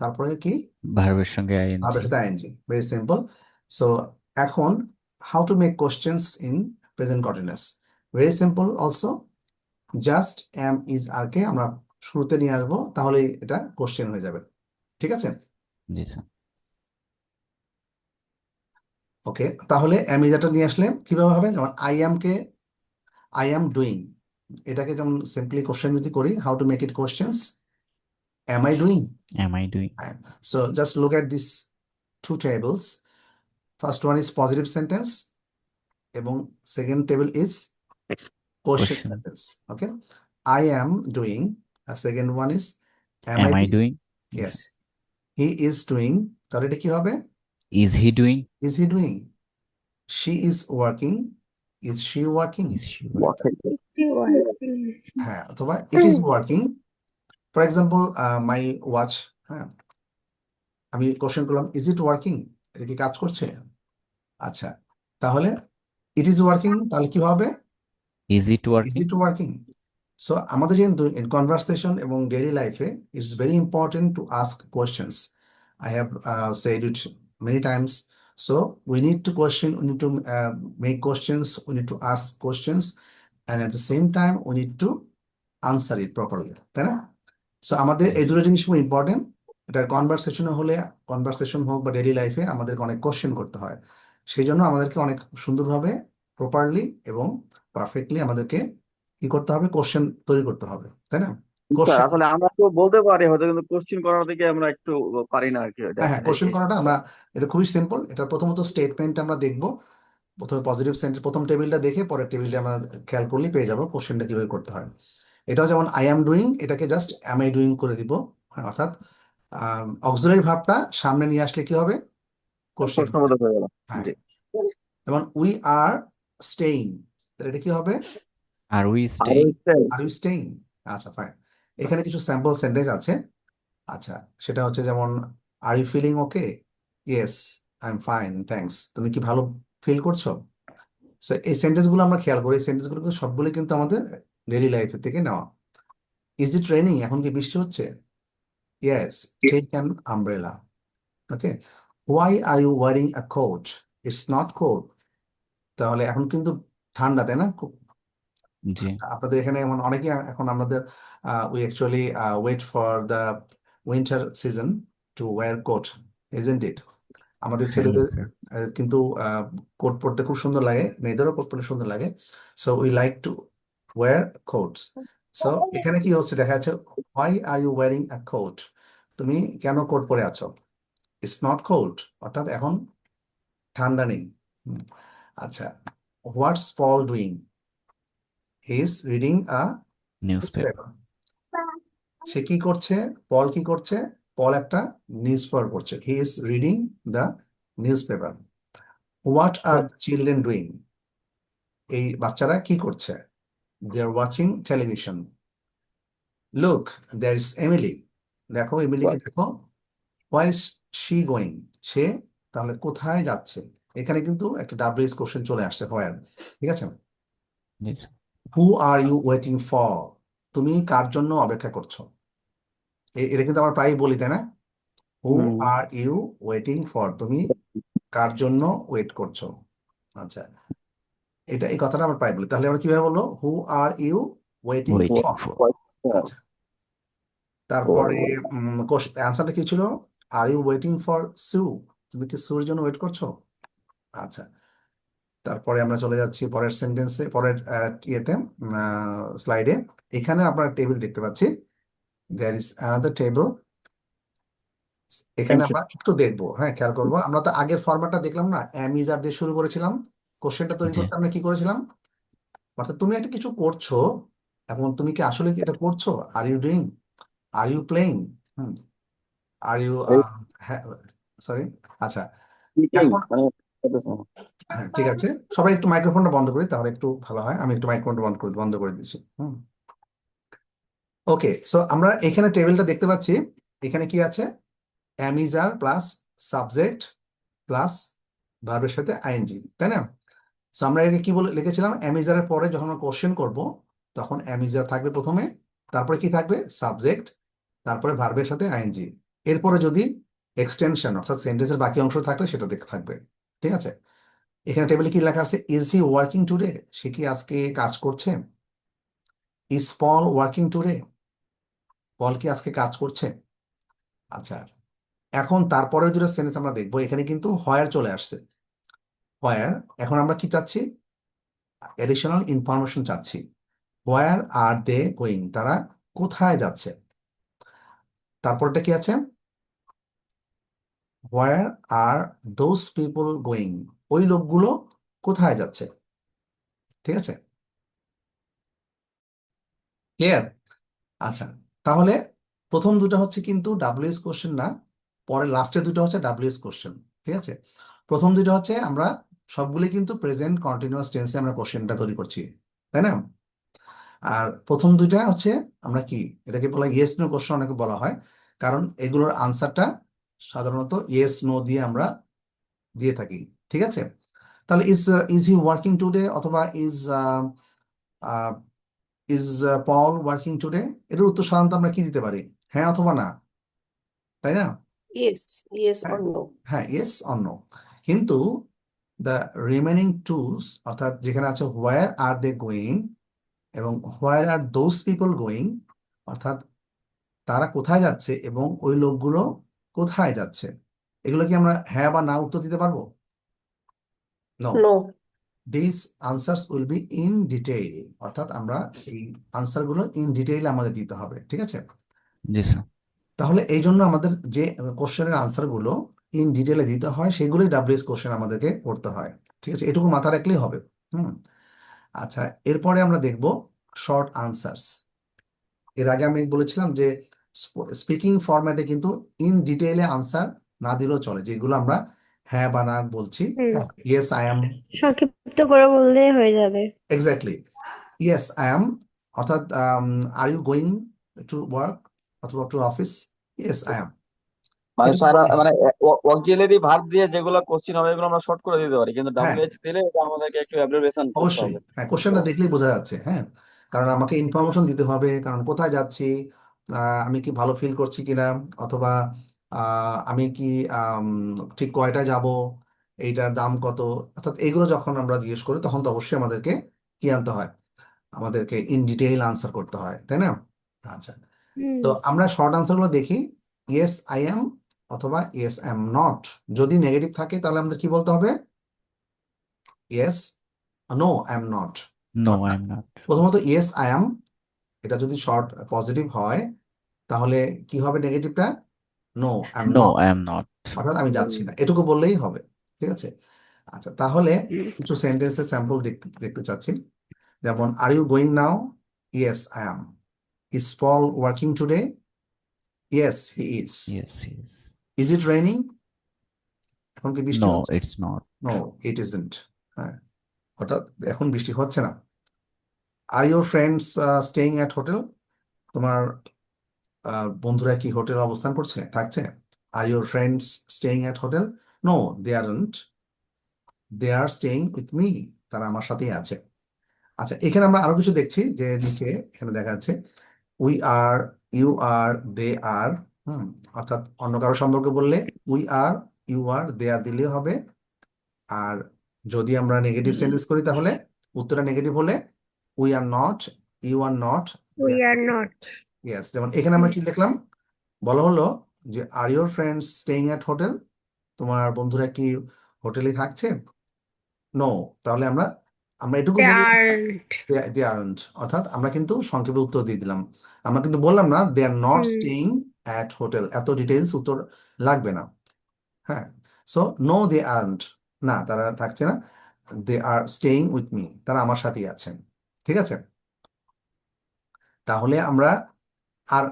তারপরে কি ভার্বের সঙ্গে আইএনজি। ভার্বের সাথে আইএনজি, ভেরি সিম্পল। সো এখন how to make questions in present continuous, very simple also. Just am is are কে আমরা শুরুতে নিয়ে আসবো, তাহলে এটা কোশ্চেন হয়ে যাবে। ঠিক আছে, জি স্যার। ওকে। তাহলে এম ইজ আরটা নিয়ে আসলে কিভাবে হবে, যেমন আই এম কে আই এম ডুইং, এটাকে যেমন সিম্পলি কোশ্চেন যদি করি, how to make it questions, am I doing. Am I doing. So just look at these two tables. First one is positive sentence এবং second table is question question. sentence. Okay, I am doing. Second one is am I M I doing? Doing. Yes, he is doing. তাহলে এটা কি হবে? Is he doing. Is he doing? She is working. Is she working? Is she working. হ্যাঁ, অথবা it is working. For example, my watch, হ্যাঁ, আমি question করলাম is it working, এটা কি কাজ করছে? আচ্ছা, তাহলে it is working, তাহলে কি হবে? Is it Is working. it working? So আমাদের কিন্তু in conversation এবং daily life it's very important to ask questions. I have said it many times. So we need to question, we need to make questions, we need to ask questions, and at the same time we need to answer it properly, তাই না? So আমাদের জি এই sir. দুটো জিনিস খুব important. এটা কনভারসেশনে হলে, conversation হোক বা ডেইলি লাইফে আমাদেরকে অনেক কোশ্চেন করতে হয়। সেই জন্য আমাদেরকে অনেক সুন্দরভাবে, প্রপারলি এবং পারফেক্টলি আমাদেরকে কি করতে হবে, কোশ্চেন তৈরি করতে হবে, তাই না? স্যার কোশ্চেন, আসলে আমরা তো বলতে পারি হয়তো, কিন্তু কোশ্চিন করার দিকে আমরা একটু পারি না আর কি, এটা হ্যাঁ হ্যাঁ, এই কোশ্চেন এই করাটা আমরা, এটা খুবই সিম্পল। এটা প্রথমত স্টেটমেন্ট আমরা দেখবো, প্রথমে পজিটিভ সেন্টেন্স প্রথম টেবিলটা দেখে পরের টেবিলটা আমরা খেয়াল করলেই পেয়ে যাবো কোশ্চেনটা কিভাবে করতে হয়। এটাও যেমন আই অ্যাম ডুইং, এটাকে জাস্ট অ্যাম আই ডুইং করে দিব। হ্যাঁ, অর্থাৎ অক্সিলারি ভার্বটা সামনে নিয়ে আসলে কি হবে, কোশ্চেন। প্রশ্নবোধক হয়ে গেল। হ্যাঁ, জি। যেমন উই আর স্টেইং, তাহলে এটা কি হবে, আর উই আরো staying. Style. Are you staying. আচ্ছা ফাইন, এখানে কিছু স্যাম্পল সেন্টেন্স আছে। আচ্ছা, সেটা হচ্ছে যেমন are you feeling okay, yes I am fine thanks, তুমি কি ভালো ফিল করছো? So, এই সেন্টেন্স গুলো আমরা খেয়াল করি, এই সেন্টেন্স গুলো কিন্তু সবগুলো কিন্তু আমাদের ডেইলি লাইফের থেকে নেওয়া। ইজ ইট রেনিং, এখন কি বৃষ্টি হচ্ছে? Yes, take an umbrella. Okay, why are you wearing a coat, it's not cold, তাহলে এখন কিন্তু ঠান্ডা, তাই না? জি। আপনাদের এখানে এমন অনেকে এখন আমাদের we actually wait for the winter season to wear coat, isn't it? আমাদের হ্যাঁ ছেলেদের স্যার। কিন্তু কোট পরতে খুব সুন্দর লাগে, মেয়েদেরও কোট পরতে সুন্দর লাগে। So we like to wear coats. So এখানে কি হচ্ছে দেখা যাচ্ছে, why are you wearing a coat, তুমি কেন কোট পরে আছো? ইটস নট কোল্ড, অর্থাৎ এখন ঠান্ডা নেই। হুম, আচ্ছা, what's Paul doing, he is reading a newspaper. Newspaper. সে কি করছে, পল কি করছে? পল একটা নিউজ পেপার পড়ছে, he is reading the newspaper. What are children doing, এই বাচ্চারা কি করছে? They are watching television. Look, there is Emily, দেখো এমিলিকে দেখো। হোয়ার ইজ শি গোয়িং, সে তাহলে কোথায় যাচ্ছে? এখানে কিন্তু একটা ডাব্লিউএস কোশ্চেন চলে আসছে, হোয়ার। ঠিক আছে, জি sir. Who are you waiting for, তুমি কার জন্য অপেক্ষা করছো? এটা কিন্তু আমরা প্রায়ই বলি, তাই না? হু হুম। আর ইউ ওয়েটিং ফর, তুমি কার জন্য ওয়েট করছো? আচ্ছা, এটা এই কথাটা আমরা প্রায় বলি, তাহলে আমরা কিভাবে বলবো, who are you waiting waiting for. For. আচ্ছা, তারপরে অ্যান্সারটা কি ছিল, আর ইউ ওয়েটিং ফর সু, তুমি কি সুর জন্য ওয়েট করছো? আচ্ছা, তারপরে আমরা চলে যাচ্ছি পরের সেন্টেন্সে, পরের ইয়েতে, স্লাইডে। এখানে আপনার টেবিল দেখতে পাচ্ছি, দেয়ার ইজ অ্যানাদার টেবিল। এখানে থ্যাংক ইউ। আমরা একটু দেখবো, হ্যাঁ খেয়াল করবো। আমরা তো আগের ফরম্যাটটা দেখলাম না, অ্যামিজার দিয়ে শুরু করেছিলাম, কোশ্চেনটা তৈরি জি। করতে আমরা কি করেছিলাম, অর্থাৎ তুমি একটা কিছু করছো, এবং তুমি কি আসলে কি এটা করছো? Are you doing, are you playing, are you, sorry. আচ্ছা, এখন মানে হ্যাঁ ঠিক আছে, সবাই একটু মাইক্রোফোনটা বন্ধ করি, তাহলে একটু ভালো হয়। আমি একটু মাইক্রোফোনটা বন্ধ করে দিচ্ছি। ওকে, সো আমরা এখানে টেবিলটা দেখতে পাচ্ছি। এখানে কি আছে, অ্যামিজার প্লাস সাবজেক্ট প্লাস ভার্বের সাথে আইএনজি, তাই না? সো আমরা এটাকে কি বলে লিখেছিলাম, অ্যামিজারের পরে যখন আমরা কোশ্চেন করব, তখন অ্যামিজার থাকবে প্রথমে, তারপরে কি থাকবে, সাবজেক্ট, তারপরে ভার্বের সাথে আইএনজি। এরপরে যদি এক্সটেনশন অর্থাৎ সেন্টেন্সের বাকি অংশ থাকলে সেটা দেখে থাকবে, ঠিক আছে? এখানে টেবিলে কি লেখা আছে? Is he working today? সে কি আজকে কাজ করছে? Is Paul working today? Paul কি আজকে কাজ করছে? আচ্ছা, এখন তারপরের দুটো সেন্টেন্স আমরা দেখবো। এখানে কিন্তু হোয়ার চলে আসছে। হোয়ার, এখন আমরা কি চাচ্ছি? এডিশনাল ইনফরমেশন চাচ্ছি। হোয়ার আর দে গোয়িং? তারা কোথায় যাচ্ছে? তারপরটা কি আছে? হোয়ার আর দোজ পিপল গোয়িং? ওই লোকগুলো কোথায় যাচ্ছে? ঠিক আছে, ক্লিয়ার? আচ্ছা, তাহলে প্রথম দুটো হচ্ছে কিন্তু ডাব্লিউএস কোশ্চেন না, পরে লাস্টের দুটো হচ্ছে ডাব্লিউএস কোশ্চেন, ঠিক আছে? প্রথম দুটো হচ্ছে আমরা সবগুলো কিন্তু প্রেজেন্ট কন্টিনিউয়াস টেন্সে আমরা কোশ্চেনটা তৈরি করছি, তাই না? আর প্রথম দুইটা হচ্ছে আমরা কি এটাকে বলা ইয়েস নো কোশ্চেন অনেকে বলা হয়, কারণ এগুলোর আনসারটা সাধারণত ইয়েস নো দিয়ে আমরা দিয়ে থাকি, ঠিক আছে? তাহলে ইজ হি ওয়ার্কিং টুডে অথবা ইজ পল ওয়ার্কিং টুডে, এটার উত্তর সাধারণত আমরা কি দিতে পারি? হ্যাঁ অথবা না, তাই না? Yes হ্যাঁ, or no. হ্যাঁ, ইয়েস অর নো। কিন্তু দ্য রিমেনিং টুস, অর্থাৎ যেখানে আছে হোয়ার আর দে গোয়িং এবং হোয়ার আর দোজ পিপল গোয়িং, অর্থাৎ তারা কোথায় যাচ্ছে এবং ওই লোকগুলো কোথায় যাচ্ছে, এগুলো কি আমরা হ্যাঁ বা না উত্তর দিতে পারবো? No. No. This answers will be in detail, অর্থাৎ আমরা এই আনসারগুলো ইন ডিটেইল আমাদের দিতে হবে, ঠিক আছে? জি স্যার। তাহলে এই জন্য আমাদের যে কোশ্চেনের আনসারগুলো ইন ডিটেলে দিতে হয় সেগুলোই ডাব্লিউএস কোশ্চেন আমাদেরকে করতে হয়, ঠিক আছে? এটুকু মাথা রাখলেই হবে। হুম। আচ্ছা, এরপরে আমরা দেখব শর্ট আনসার্স। এর আগে আমি বলেছিলাম যে স্পিকিং ফরম্যাটে কিন্তু ইন ডিটেইলে আনসার না দিলেও চলে, যেগুলো আমরা হ্যাঁ বা না বলছি। হ্যাঁ, ইয়েস আই অ্যাম, সংক্ষিপ্ত করে বললেই হয়ে যাবে। এক্স্যাক্টলি, ইয়েস আই অ্যাম, অর্থাৎ are you going to work অথবা to office? Yes I am. মানে এটুকু সারা বললেই মানে অক্সিলারি ভার্ব দিয়ে যেগুলো কোশ্চিন হবে এগুলো আমরা শর্ট করে দিতে পারি, কিন্তু হ্যাঁ, ডাব্লিউএইচ দিলে এটা আমাদেরকে একটু অ্যাব্রিভিয়েশন করতে অবশ্যই। হবে। হ্যাঁ, কোশ্চেনটা দেখলেই বোঝা যাচ্ছে। হ্যাঁ, কারণ আমাকে ইনফরমেশন দিতে হবে, কারণ কোথায় যাচ্ছি, আমি কি ভালো ফিল করছি কিনা, অথবা আমি কি আম, ঠিক কয়টায় যাব, এইটার দাম কত, অর্থাৎ এইগুলো যখন আমরা জিজ্ঞেস করি তখন তো অবশ্যই আমাদেরকে কি আনতে হয়? আমাদেরকে ইন ডিটেইল আনসার করতে হয়, তাই না? আচ্ছা, তো আমরা শর্ট আনসারগুলো দেখি। ইয়েস আই এম অথবা ইয়েস আই এম নট। যদি নেগেটিভ থাকে তাহলে আমাদের কি বলতে হবে? Yes, no I am not. No I am not. প্রথমত ইয়েস আই অ্যাম, এটা যদি শর্ট পজিটিভ হয় তাহলে কি হবে নেগেটিভটা? No I am no not, I am not. অর্থাৎ আমি যাচ্ছি না, এটুকু বললেই হবে, ঠিক আছে? আচ্ছা, তাহলে কিছু সেন্টেন্সের স্যাম্পল দেখতে দেখতে চাচ্ছি। যেমন, are you going now? Yes I am. Is Paul working today? Yes he is. Yes yes. Is it raining? এখন কি বৃষ্টি নো হচ্ছে? It's not. No it isn't. হ্যাঁ, অর্থাৎ এখন বৃষ্টি হচ্ছে না। Are your friends staying at hotel? তোমার বন্ধুরা কি হোটেলে অবস্থান করছে, থাকছে? Are your friends staying at hotel? No they aren't, they are staying with me. তারা আমার সাথেই আছে। আচ্ছা, এখানে আমরা আরো কিছু দেখছি যে নিচে এখানে দেখা যাচ্ছে উই আর, ইউ আর, দে আর। হুম, অর্থাৎ অন্য কারো সম্পর্কে বললে উই আর, ইউ আর, দে আর দিলেই হবে। আর যদি আমরা নেগেটিভ সেন্টেন্স করি তাহলে উত্তরটা নেগেটিভ হলে we are not, you are not, We are not. Yes. যেমন এখানে আমরা কি দেখলাম? বলা হলো যে are your friends staying at hotel? তোমার বন্ধুরা কি হোটেলে থাকছে? নো। তাহলে আমরা আমরা এটুকু They বললাম aren't. দে আরন্ট, অর্থাৎ আমরা কিন্তু সংক্ষেপে উত্তর দিয়ে দিলাম। আমরা কিন্তু বললাম না they are not staying at hotel, এত ডিটেইলস উত্তর লাগবে না। হ্যাঁ, সো নো দে আরন্ট, না তারা থাকছে না। They are staying with me, তারা আমার সাথেই আছেন, ঠিক আছে? তাহলে আমরা আর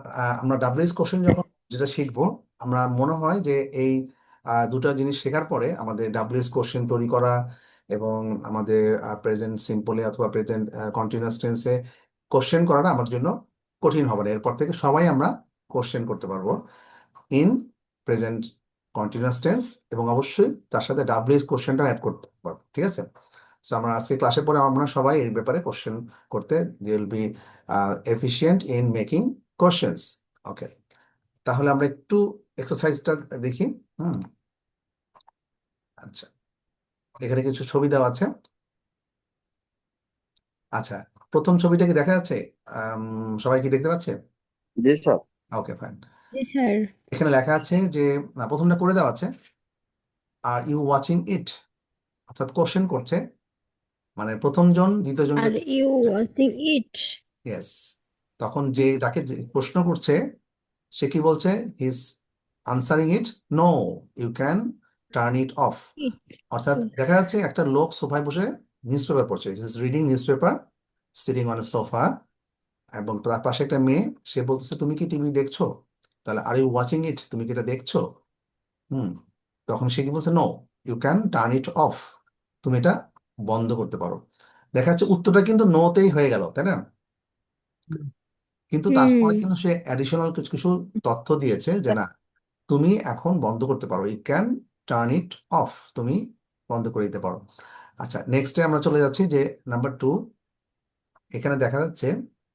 আমরা ডাব্লিউএস কোশ্চেন যখন যেটা শিখবো, আমরা মনে হয় যে এই দুটো জিনিস শেখার পরে আমাদের ডাব্লিউএস কোশ্চেন তৈরি করা এবং আমাদের প্রেজেন্ট সিম্পলে অথবা প্রেজেন্ট কন্টিনিউয়াস টেন্সে কোশ্চেন করাটা আমাদের জন্য কঠিন হবে না। এরপর থেকে সবাই আমরা কোশ্চেন করতে পারবো ইন প্রেজেন্ট কন্টিনিউয়াস টেন্স, এবং অবশ্যই তার সাথে ডাব্লিউএস কোশ্চেনটা অ্যাড করতে পারবো, ঠিক আছে? সো আমরা আজকে ক্লাসে পরে আমরা সবাই এই ব্যাপারে কোশ্চেন করতে they will be efficient in making questions. Okay, তাহলে আমরা একটু এক্সারসাইজটা দেখি। আচ্ছা, এখানে কিছু ছবি দেওয়া আছে। আচ্ছা, প্রথম ছবিটা কি দেখা যাচ্ছে? সবাই কি দেখতে পাচ্ছে? জি স্যার। ওকে, ফাইন। জি স্যার। এখানে লেখা আছে যে প্রথমটা পড়ে দেওয়া আছে, আর ইউ ওয়াচিং ইট, অর্থাৎ কোশ্চেন করছে, মানে প্রথম জন দ্বিতীয় জনকে। Are you watching it? Yes, তখন যাকে যে প্রশ্ন করছে সে কি বলছে? He's answering it, no you can turn it off. It. অর্থাৎ দেখা যাচ্ছে একটা লোক সোফায় বসে নিউজ পেপার পড়ছে, is reading newspaper sitting on a sofa, এবং তার পাশে একটা মেয়ে, সে বলতেছে তুমি কি টিভি দেখছো? তাহলে আর ইউ ওয়াচিং ইট, তুমি কি এটা দেখছো? হুম তখন সে কি বলছে? No you can turn it off, তুমি এটা বন্ধ করতে পারো। দেখা যাচ্ছে উত্তরটা কিন্তু নোতেই হয়ে গেল, তাই না? কিন্তু তারপরে কিন্তু সে অ্যাডিশনাল কিছু কিছু তথ্য দিয়েছে যে না, তুমি এখন বন্ধ করতে পারো, you can turn it off, তুমি বন্ধ করে দিতে পারো। আচ্ছা, নেক্সটে আমরা চলে যাচ্ছি যে নাম্বার 2। এখানে দেখা যাচ্ছে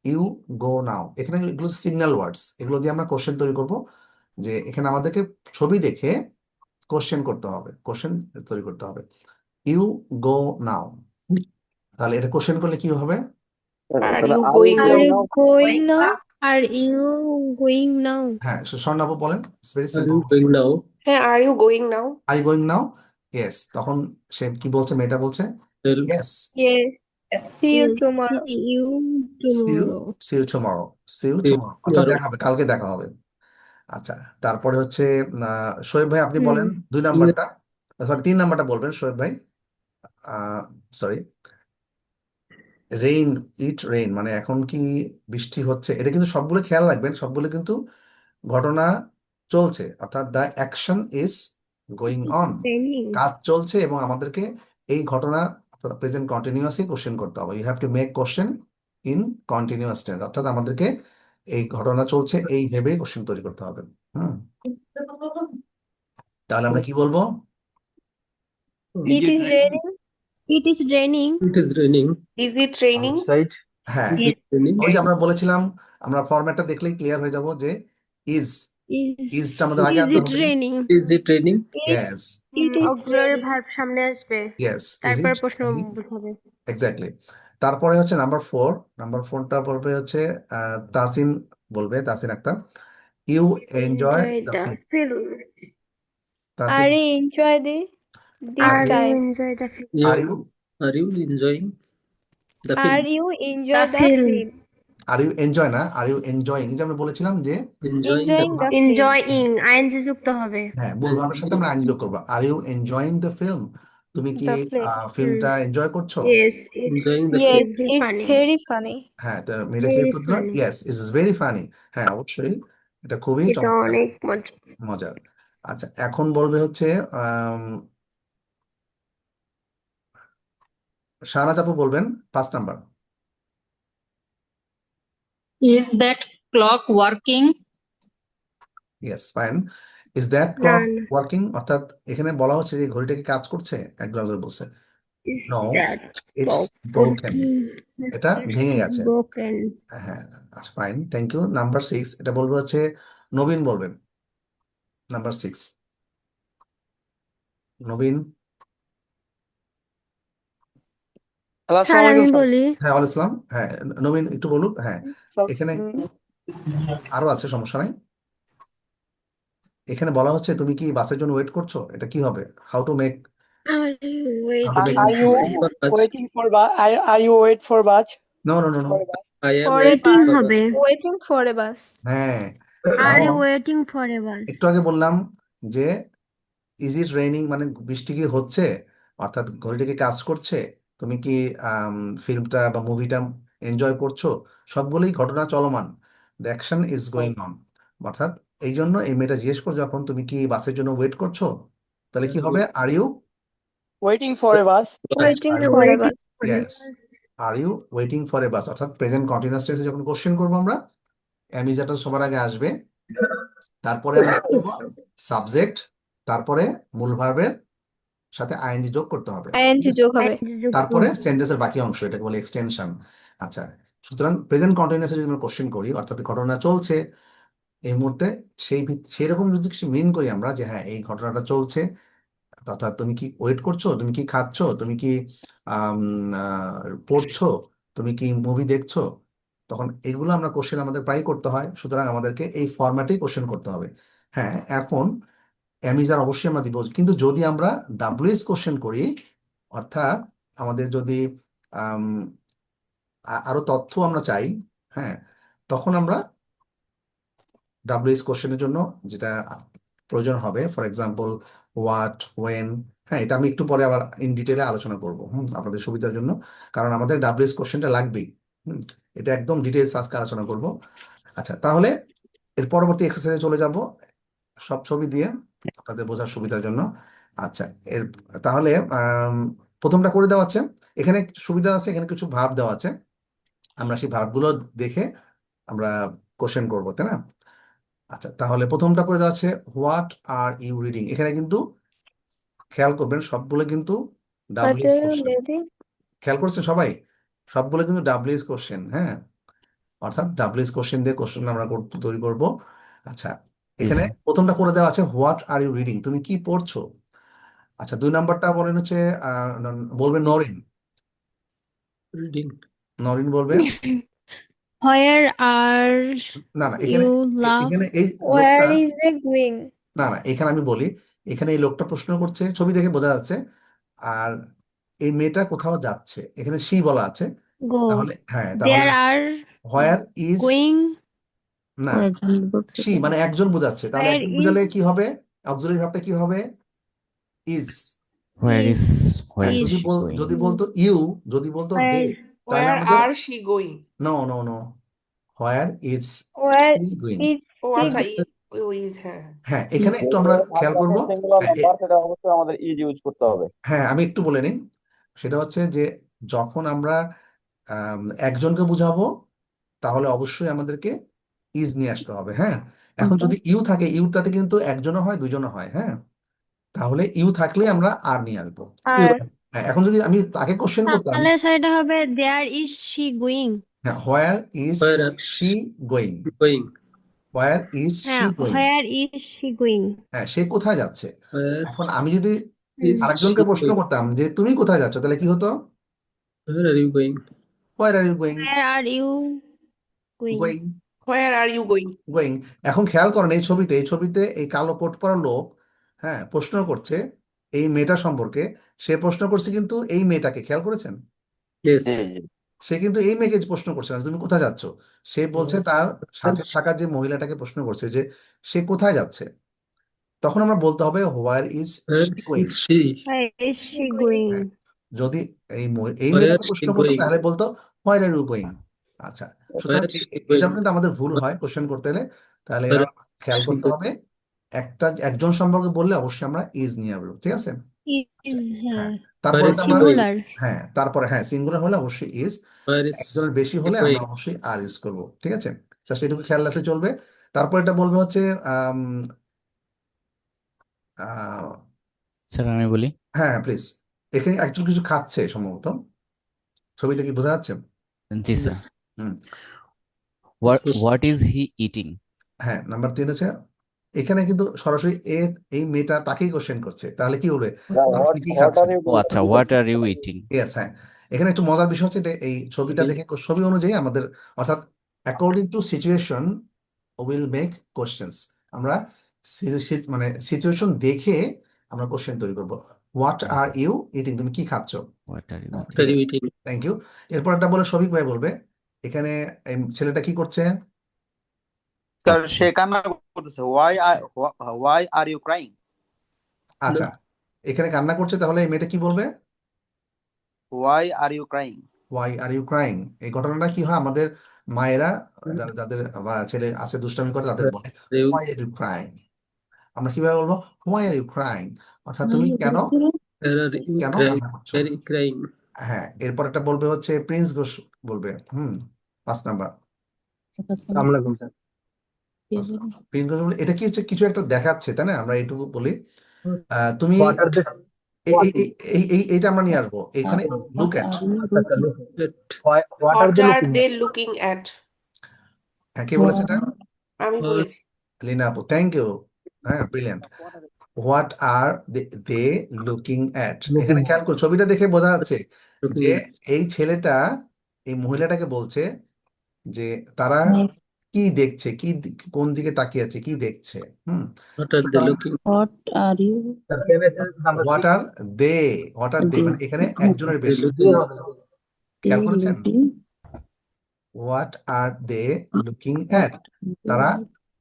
ইউ গো নাও, এখানে এগুলো সিগন্যাল ওয়ার্ডস, এগুলো দিয়ে আমরা কোশ্চেন তৈরি করব। যে এখানে আমাদেরকে ছবি দেখে কোশ্চেন করতে হবে, কোশ্চেন তৈরি করতে হবে। ইউ গো নাও, তাহলে এটা কোশ্চেন করলে কি হবে? Are তাহলে you are going are you you now? Going now? Are you going now? হ্যাঁ, স্বর্ণাবু বলেন, it's very Are simple. you going now? হ্যাঁ, are you going now? I going now? Yes, তখন সে কি বলছে? মেয়েটা বলছে Tell yes, yes. Yes. See you See you tomorrow. See you see you, tomorrow. See you tomorrow, see you see you tomorrow, অর্থাৎ tomorrow. দেখা হবে, কালকে দেখা হবে। আচ্ছা, তারপরে হচ্ছে শোয়েব ভাই আপনি বলেন 2 Yeah. নাম্বারটা, সরি 3 নাম্বারটা বলবেন শোয়েব ভাই। সরি, রেইন, ইট রেইন, মানে এখন কি বৃষ্টি হচ্ছে? এটা কিন্তু সবগুলো খেয়াল রাখবেন, সবগুলো কিন্তু ঘটনা চলছে, অর্থাৎ the action is going on, training. কাজ চলছে, এবং আমাদেরকে এই ঘটনা অর্থাৎ প্রেজেন্ট কন্টিনিউয়াসলি কোশ্চেন করতে হবে। You have to make question in continuous tense, অর্থাৎ আমাদেরকে এই ঘটনা চলছে এই ভেবে কোশ্চেন তৈরি করতে হবে। হুম তাহলে আমরা কি বলবো? It is raining. It is raining. It is raining. Is it raining? Outside. হ্যাঁ, It is raining. ওই যে আমরা বলেছিলাম, আমরা ফরম্যাটটা দেখলেই ক্লিয়ার হয়ে যাব যে ইজ, ইজটা আমাদের আগে ইজ আনতে ইট হবে। Raining? Is it raining? Yes, it is auxiliary Raining. Verb সামনে আসবে, ইয়েস, ইজ তারপর ইট? প্রশ্ন বোঝাবে। এক্স্যাক্টলি। তারপরে হচ্ছে নাম্বার 4টা বলবে হচ্ছে তাসিন, বলবে Tasin Akter, you enjoy enjoy the the film. Film. Tasin, Are you enjoy the this are are you time? Enjoy the film? Are Yeah. You Are you enjoying the Are film? you the enjoy the film. film? Are you enjoy না, are you enjoying, যে আমরা বলেছিলাম যে Enjoying the Enjoying the film. Enjoying ING যুক্ত হবে। হ্যাঁ, মূল ভাবের সাথে আমরা আইন যোগ করবো। Are you enjoying the film, তুমি কি The film. ফিল্মটা এনজয় করছো? Yes, it's enjoying the Yes, film. Very it's funny. very funny. হ্যাঁ, তো মেয়েটা কি ভেরি উত্তর দিল? Funny. Yes, it's very funny. হ্যাঁ, অবশ্যই, এটা খুবই এটা চমৎকার, অনেক মজা। মজার। আচ্ছা, এখন বলবে হচ্ছে শাহনাজ আপু বলবেন 5 number. Is that clock working? Yes, fine. Is that clock run. Working, অর্থাৎ এখানে বলা হচ্ছে যে ঘড়িটা কি কাজ করছে? এক ব্রাউজার বলছে is no, that it's clock broken, working? এটা ইটস ভেঙে গেছে। ব্রোকেন। হ্যাঁ, আচ্ছা, ফাইন, থ্যাংক ইউ। নাম্বার 6, এটা বলবে হচ্ছে নবীন, বলবেন নাম্বার 6। নবীন। হ্যালো, স্যার আসসালামু আমি আলাইকুম স্যার। বলি। হ্যাঁ, ওয়ালাইকুম আসসালাম। হ্যাঁ, নবীন একটু বলুক। হ্যাঁ, স্যার, এখানে আরো আছে, সমস্যা নাই। এখানে বলা হচ্ছে তুমি কি বাসের জন্য ওয়েট করছো, এটা কি হবে? How to make, R wait. How to make R this you sentence? For bus. Waiting for bus? Are you wait for bus? No no no no, for bus. I am For a waiting waiting bus. for bus. হবে। Waiting for a bus. হ্যাঁ, are you কারণ waiting for a বাস? একটু আগে বললাম যে is it raining, মানে বৃষ্টি কি হচ্ছে, অর্থাৎ ঘড়িটা কি কাজ করছে, তুমি কি ফিল্মটা বা মুভিটা এনজয় করছো, সবগুলোই ঘটনা চলমান, the action is going on. অর্থাৎ এই জন্য এই মেয়েটা জিজ্ঞেস করো যখন তুমি কি বাসের জন্য ওয়েট করছো, তাহলে কি হবে? Are you, waiting for a bus? Waiting are you, for a waiting bus. For a yes, are you waiting for a bus, অর্থাৎ প্রেজেন্ট কন্টিনিউয়াস টেন্সে যখন কোশ্চেন করবো আমরা, অ্যামিজাটা সবার আগে আসবে, তারপরে আমরা কি করবো? সাবজেক্ট, তারপরে মূল ভার্বের সাথে আইএনজি যোগ করতে হবে, ING যোগ হবে। তারপরে সেন্টেন্সের বাকি অংশ, এটাকে বলে এক্সটেনশন। আচ্ছা, সুতরাং প্রেজেন্ট কন্টিনিউয়াসে যদি আমরা কোশ্চেন করি, অর্থাৎ ঘটনা চলছে, এই মুহূর্তে সেই রকম যদি কিছু মিন করি আমরা যে হ্যাঁ এই ঘটনাটা চলছে, অর্থাৎ তুমি কি ওয়েট করছো, তুমি কি খাচ্ছো, তুমি কি আম, পড়ছো, তুমি কি মুভি দেখছো, তখন এগুলো আমরা কোশ্চেন আমাদের প্রায় করতে হয়, সুতরাং আমাদেরকে এই ফরম্যাটেই কোশ্চেন করতে হবে। হ্যাঁ, এখন অ্যামিজার অবশ্যই আমরা দিব, কিন্তু যদি আমরা ডাব্লিউএস কোশ্চেন করি, অর্থাৎ আমাদের যদি আম, আরো তথ্য আমরা চাই, হ্যাঁ, তখন আমরা ডাব্লিউএস কোশ্চেনের জন্য যেটা প্রয়োজন হবে, ফর এক্সাম্পল হোয়াট, ওয়েন, হ্যাঁ, এটা আমি একটু পরে আবার ইন ডিটেলে আলোচনা করব আপনাদের সুবিধার জন্য, কারণ আমাদের ডাব্লিউএস কোশ্চেনটা লাগবেই। এটা একদম ডিটেলস আজকে আলোচনা করব। আচ্ছা, তাহলে এর পরবর্তী এক্সারসাইজে চলে যাব সব ছবি দিয়ে আপনাদের বোঝার সুবিধার জন্য। আচ্ছা, এর তাহলে প্রথমটা করে দেওয়া আছে, এখানে সুবিধা আছে, এখানে কিছু ভার্ব দেওয়া আছে, আমরা সেই ভার্বগুলো দেখে আমরা কোশ্চেন করবো, তাই না? আচ্ছা, তাহলে প্রথমটা করে দেওয়া আছে হোয়াট আর ইউ রিডিং। এখানে কিন্তু খেয়াল করবেন সবগুলো কিন্তু What WS are you question, reading? খেয়াল করছেন সবাই? সবগুলো কিন্তু ডাব্লিউএস কোশ্চেন, হ্যাঁ, অর্থাৎ ডাব্লিউএস কোশ্চেন দিয়ে কোশ্চেন আমরা তৈরি করব। আচ্ছা, জি এখানে স্যার। প্রথমটা করে দেওয়া আছে হোয়াট আর ইউ রিডিং, তুমি কি পড়ছো? আচ্ছা, 2 নাম্বারটা বলেন হচ্ছে বলবে নরিন, Reading. নরিন বলবে Where are না না, এখানে you love? এখানে এই Where লোকটা, is it going? না না, এখানে আমি বলি, এখানে এই লোকটা প্রশ্ন করছে, ছবি দেখে বোঝা যাচ্ছে, আর এই মেয়েটা কোথাও যাচ্ছে, এখানে সি বলা আছে, Go. তাহলে হ্যাঁ, There তাহলে are হোয়ার ইজ, going. না, সি মানে একজন বোঝাচ্ছে, তাহলে Where একজন is বোঝালে কি হবে, অক্সিলারি ভার্বটা কি হবে, is. Where is are is যদি she going? যদি বলতো ইউ, যদি বলতো দে, where তাহলে Where আমাদের are she going? No no no, where is Where he going. is ও he আচ্ছা, going? ও ইজ, হ্যাঁ। হ্যাঁ, এখানে একটু আমরা খেয়াল করবো। সিঙ্গুলার হ্যাঁ, নাম্বার সেটা অবশ্যই আমাদের ইজ ইউজ করতে হবে। হ্যাঁ, আমি একটু বলে নিই, সেটা হচ্ছে যে যখন আমরা একজনকে বুঝাবো, তাহলে অবশ্যই আমাদেরকে ইজ নিয়ে আসতে হবে। হ্যাঁ, এখন যদি ইউ থাকে, ইউটাতে কিন্তু একজনও হয়, দুজনও হয়, হ্যাঁ, তাহলে ইউ থাকলে আমরা আর নিয়ে আসবো। Are হ্যাঁ, এখন যদি আমি তাকে কোশ্চেন করতাম, তাহলে সেটা হবে there is she going. হ্যাঁ, হোয়ার is Where are she going, going? Where is she হ্যাঁ, going, where is she going? হ্যাঁ, সে কোথায় যাচ্ছে। Where এখন আমি যদি is আরেকজনকে she প্রশ্ন going? করতাম যে তুমি কোথায় যাচ্ছ, তাহলে কি হতো, Where are you going? Where R you going, Where are you going? Going, Where are you going? Going. এখন খেয়াল করেন এই ছবিতে এই কালো কোট পরা লোক, হ্যাঁ, প্রশ্ন করছে এই মেয়েটা সম্পর্কে, সে প্রশ্ন করছে কিন্তু এই মেয়েটাকে, খেয়াল করেছেন? Yes. সে কিন্তু এই মেয়েকে প্রশ্ন করছে না তুমি কোথায় যাচ্ছ, সে বলছে তার সাথে থাকা যে মহিলাটাকে প্রশ্ন করছে যে সে কোথায় যাচ্ছে। তখন আমরা বলতে হবে হোয়ার is Where she going. is she? Where is she going? হ্যাঁ, যদি এই Where মেয়েটাকে she প্রশ্ন করতো going? তাহলে বলতো হোয়ার আর ইউ গোয়িং। আচ্ছা, সুতরাং Where she এটাও going? কিন্তু আমাদের ভুল হয় কোশ্চেন করতে গেলে, তাহলে Where এটা খেয়াল she করতে going? হবে, একজন সম্পর্কে বললে অবশ্যই আমরা ইজ নিয়ে আসবো, ঠিক আছে? Is হ্যাঁ, Where তারপরে is she আমরা, going? singular. হ্যাঁ, তারপরে হ্যাঁ, সিঙ্গুলার হলে অবশ্যই ইজ, Where is একজনের বেশি she হলে আমরা going? অবশ্যই আর ইউজ করবো, ঠিক আছে? জাস্ট এটুকু খেয়াল রাখলে চলবে। তারপর এটা বলবে হচ্ছে আম, আহ, স্যার আমি বলি। হ্যাঁ প্লিজ, এখানে একজন কিছু খাচ্ছে সম্ভবত, ছবিতে কি বোঝা যাচ্ছে? জি স্যার। হুম, What is he eating? হ্যাঁ, নাম্বার 3 হচ্ছে এখানে কিন্তু সরাসরি এই মেয়েটা তাকেই কোশ্চেন করছে, তাহলে কি হবে, আপনি কি খাচ্ছেন? ও আচ্ছা, what are you eating? Yes, হ্যাঁ, এখানে একটু মজার বিষয় হচ্ছে এই ছবিটা দেখে, ছবি অনুযায়ী আমাদের, অর্থাৎ according to situation will make questions, আমরা মানে সিচুয়েশন দেখে আমরা কোশ্চেন তৈরি করব। হোয়াট Yes, আর sir. ইউ ইটিং, তুমি কি খাচ্ছ? What are you হ্যাঁ, eating? What are you eating? Thank you. এরপর একটা বলে শফিক ভাই বলবে, এখানে এই ছেলেটা কি করছে? স্যার সে কান্না করতেছে, ওয়াই আর ইউ ক্রাইং? আচ্ছা, এখানে কান্না করছে, তাহলে এই মেয়েটা কি বলবে? Why are you crying? Why are you crying. এই ঘটনাটা কি হয়, আমাদের মায়েরা যাদের বা ছেলে আছে দুষ্টামি করে তাদের বলে You why are you crying. আমরা কিভাবে বলবো ওয়াই আর ইউ ক্রাইং, অর্থাৎ তুমি কেন where are you কেন crying? কান্না করছো? Where are you crying? হ্যাঁ, এরপর একটা বলবে হচ্ছে প্রিন্স ঘোষ বলবে, 5 নাম্বার, প্রিন্স ঘোষ বলবে এটা কি হচ্ছে, কিছু একটা দেখাচ্ছে, তাই না? আমরা এইটুকু বলি, তুমি এইটা আমরা নিয়ে আসবো এখানে, look at, Let What are they looking at? হ্যাঁ, কে বলেছে এটা? আমি বলেছি। লিনা আপু, থ্যাংক ইউ। হ্যাঁ, brilliant. What are they looking at, এখানে খেয়াল করো, ছবিটা দেখে বোঝা যাচ্ছে Looking যে at. এই ছেলেটা এই মহিলাটাকে বলছে যে তারা কি দেখছে, কোন দিকে তাকিয়ে আছে, কি দেখছে। What are they সুতরাং looking? What are you? What are they, মানে এখানে একজনের They বেশি। looking খেয়াল করেছেন? Looking what are they looking at, তারা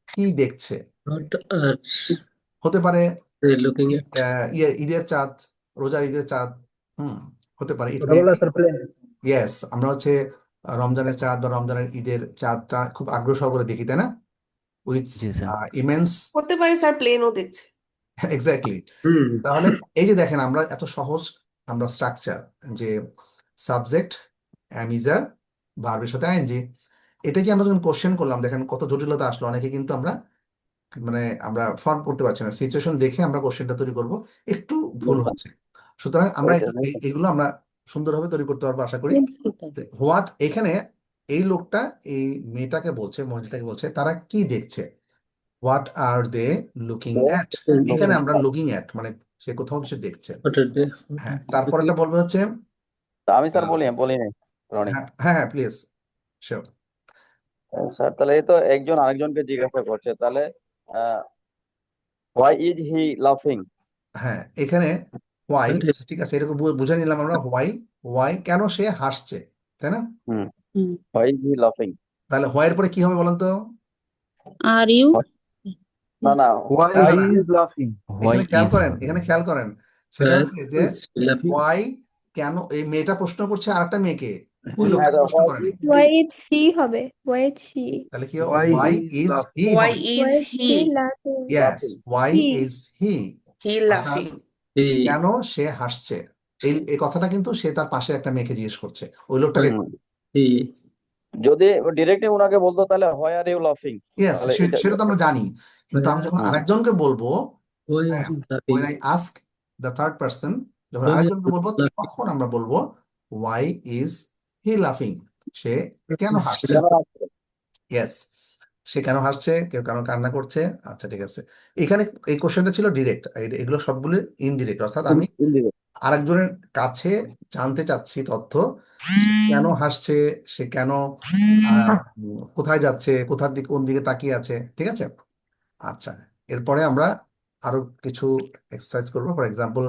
কি দেখছে। What are হতে পারে they looking at? ঈদের চাঁদ, রোজার ঈদের চাঁদ। হতে পারে। ইট মে ইয়েস, আমরা হচ্ছে রমজানের চাঁদ বা রমজানের ঈদের চাঁদটা খুব আগ্রহ সহকারে দেখি, তাই না? With G sir. ইমেন্স, হতে পারে স্যার প্লেনও দেখছে। এক্স্যাক্টলি। Hmm. তাহলে এই যে দেখেন, আমরা এত সহজ আমরা স্ট্রাকচার, যে সাবজেক্ট, অ্যামিজার, ভার্বের সাথে আইএনজি, এটা কি আমরা যখন কোশ্চেন করলাম, দেখেন কত জটিলতা আসলো। অনেকে কিন্তু আমরা ফর্ম করতে পারছি না, সিচুয়েশন দেখে আমরা কোশ্চেনটা তৈরি করব, একটু ভুল হচ্ছে। সুতরাং আমরা এগুলো আমরা সুন্দরভাবে তৈরি করতে পারবো আশা করি। হোয়াট, এখানে এই লোকটা এই মেয়েটাকে বলছে, মহিলাটাকে বলছে তারা কি দেখছে। What are they looking at, এখানে আমরা লুকিং অ্যাট মানে সে কোথাও কিছু দেখছে। What are they? হ্যাঁ, তারপর একটা বলবে হচ্ছে আমি স্যার বলি নাই রনি হ্যাঁ হ্যাঁ হ্যাঁ প্লিজ, শিওর। স্যার। তাহলে এই তো একজন আরেকজনকে জিজ্ঞাসা করছে, তাহলে হোয়াই ইজ হি লাফিং? হ্যাঁ, এখানে হোয়াই, What is- ঠিক আছে, এটাকে বুঝে নিলাম আমরা। হোয়াই কেন সে হাসছে, তাই না? হোয়াই ইজ হি লাফিং? তাহলে হোয়াইয়ের পরে কি হবে বলেন তো? are you? না না, না, হোয়াই না, না, ইজ লাফিং। হোয়াই এখানে খেয়াল করেন, সেটা Where হচ্ছে যে is laughing? হোয়াই, কেন এই মেয়েটা প্রশ্ন করছে আরেকটা মেয়েকে, ওই লোকটাকে প্রশ্ন করেনি। Why is she হবে? Why is she? তাহলে কি হোয়াই ইজ হি Why হবে? is Why is he? she laughing? Yes, why He. Is he, He laughing. He. কেন সে হাসছে। এই কথাটা কিন্তু সে তার পাশে একটা মেয়েকে জিজ্ঞেস করছে, ওই লোকটাকে। He. যদি ডিরেক্টলি ওনাকে বলতো তাহলে হোয়াই আর ইউ লাফিং, ইয়েস, তাহলে এটা সেটা তো আমরা জানি, কিন্তু আমি যখন আরেকজনকে বলবো, Why are হ্যাঁ, you when laughing? I ask the third person, যখন Why are আরেকজনকে you বলবো laughing? তখন আমরা বলবো why is he laughing, সে কেন Is she হাসছে। laughing? ইয়েস, সে কেন হাসছে, কেউ কেন কান্না করছে। আচ্ছা, ঠিক আছে। এখানে এই কোশ্চেনটা ছিল ডিরেক্ট, এগুলো সবগুলো ইনডিরেক্ট, অর্থাৎ আমি আরেকজনের কাছে জানতে চাচ্ছি তথ্য, সে কেন হাসছে, সে কেন কোথায় যাচ্ছে, কোন দিকে তাকিয়ে আছে, ঠিক আছে। আচ্ছা, এরপরে আমরা আরো কিছু এক্সারসাইজ করবো। ফর এক্সাম্পল,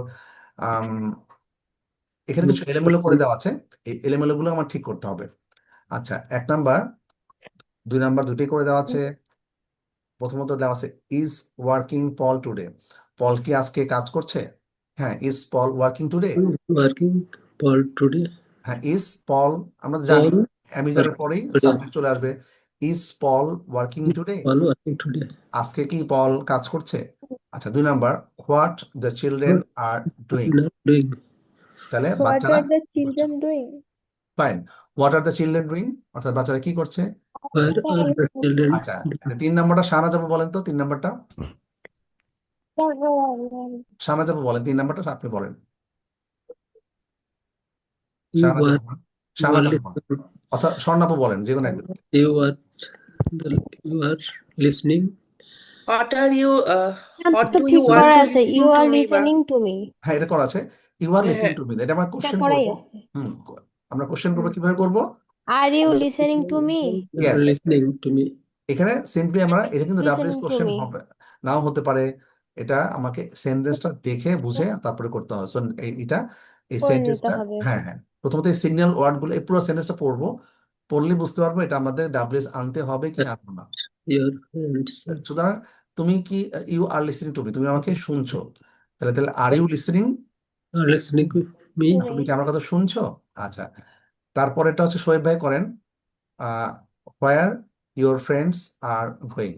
এখানে কিছু এলোমেলো করে দেওয়া আছে, এই এলোমেলো গুলো আমার ঠিক করতে হবে। আচ্ছা, 1 নাম্বার 2 নাম্বার দুটোই করে দেওয়া আছে। প্রথমত দেওয়া আছে is working Paul today, Paul কি আজকে কাজ করছে। হ্যাঁ, is Paul working today. Working Paul today. হ্যাঁ, ইজ পল, আমরা জানি Paul অ্যামিজারের পরেই today. সাবজেক্ট চলে আসবে। Is Paul working today, Paul working today. আজকে কি পল কাজ করছে। আচ্ছা, 2 number what the children are doing, Not doing. তাহলে What বাচ্চারা are the children doing? Fine, what are the children doing, অর্থাৎ বাচ্চারা কি করছে। Where are the children? আচ্ছা, 3 নাম্বারটা শাহনাজ আপু বলেন তো, 3 নাম্বারটা শাহনাজ আপু বলেন, 3 নাম্বারটা আপনি বলেন। You শাহনাজ are আপু বলেন, শাহনাজ আপু বলেন, অথবা স্বর্ণাপু বলেন, যে কোনো একজন। you are listening. What are you, what তো do ঠিক you want করা to আছে, listening you to are me বা লিসেনিং টু মি, হ্যাঁ, এটা করা আছে, ইউ আর লিসনিং হ্যাঁ, টু মি, এটা আমরা এটা কোশ্চেন করাই করবো। আছে। আমরা কোশ্চেন করবো, কিভাবে করবো। Are you listening to me, You are Yes. listening to me. এখানে সিম্পলি আমরা, এটা কিন্তু WS listening to question me. হবে, নাও হতে পারে। এটা আমাকে সেন্টেন্সটা দেখে বুঝে তারপরে করতে হবে। সো এটা এই করে নিতে সেন্টেন্সটা, হবে। হ্যাঁ হ্যাঁ, প্রথমত এই সিগন্যাল ওয়ার্ড গুলো, এই পুরো সেন্টেন্সটা পড়বো, পড়লে বুঝতে পারবো এটা আমাদের ডাব্লিউএস আনতে হবে কি আনবো না। Your friends. সুতরাং তুমি কি, you are listening to me, তুমি আমাকে শুনছো, তাহলে are you listening, Are listening to me. তুমি কি আমার কথা শুনছো। আচ্ছা, তারপর এটা হচ্ছে শোয়েব ভাই করেন, where your friends are going.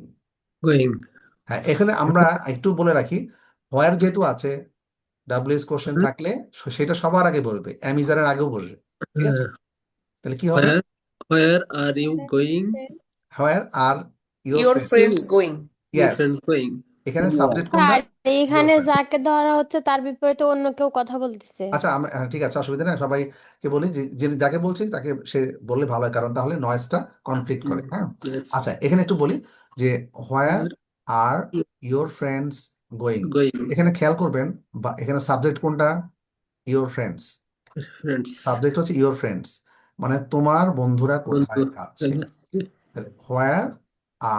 Going. হ্যাঁ, এখানে আমরা একটু বলে রাখি, হোয়ার যেহেতু আছে, ডাব্লিউএস কোশ্চেন থাকলে সেটা সবার আগে বসবে, অ্যামিজারের আগেও বসবে, ঠিক আছে। তাহলে কি হবে, Where are you going? Where are your your friend, friends going. Your yes, friend going. এখানে সাবজেক্ট কোনটা। আর এখানে Your friends. যাকে ধরা হচ্ছে তার বিপরীতে অন্য কেউ কথা বলতেছে। আচ্ছা, ঠিক আছে, অসুবিধা নেই, সবাইকে বলি যে যাকে বলছি তাকে সে বললে ভালো হয়, কারণ তাহলে নয়েজটা কনফ্লিক্ট করে। হ্যাঁ, Yes. আচ্ছা, এখানে একটু বলি যে হোয়ার are your friends going? going? এখানে খেয়াল করবেন বা এখানে সাবজেক্ট কোনটা? Your friends. Friends. সাবজেক্ট হচ্ছে ইউর ফ্রেন্ডস, মানে তোমার বন্ধুরা কোথায় বন্ধু যাচ্ছে। হোয়ার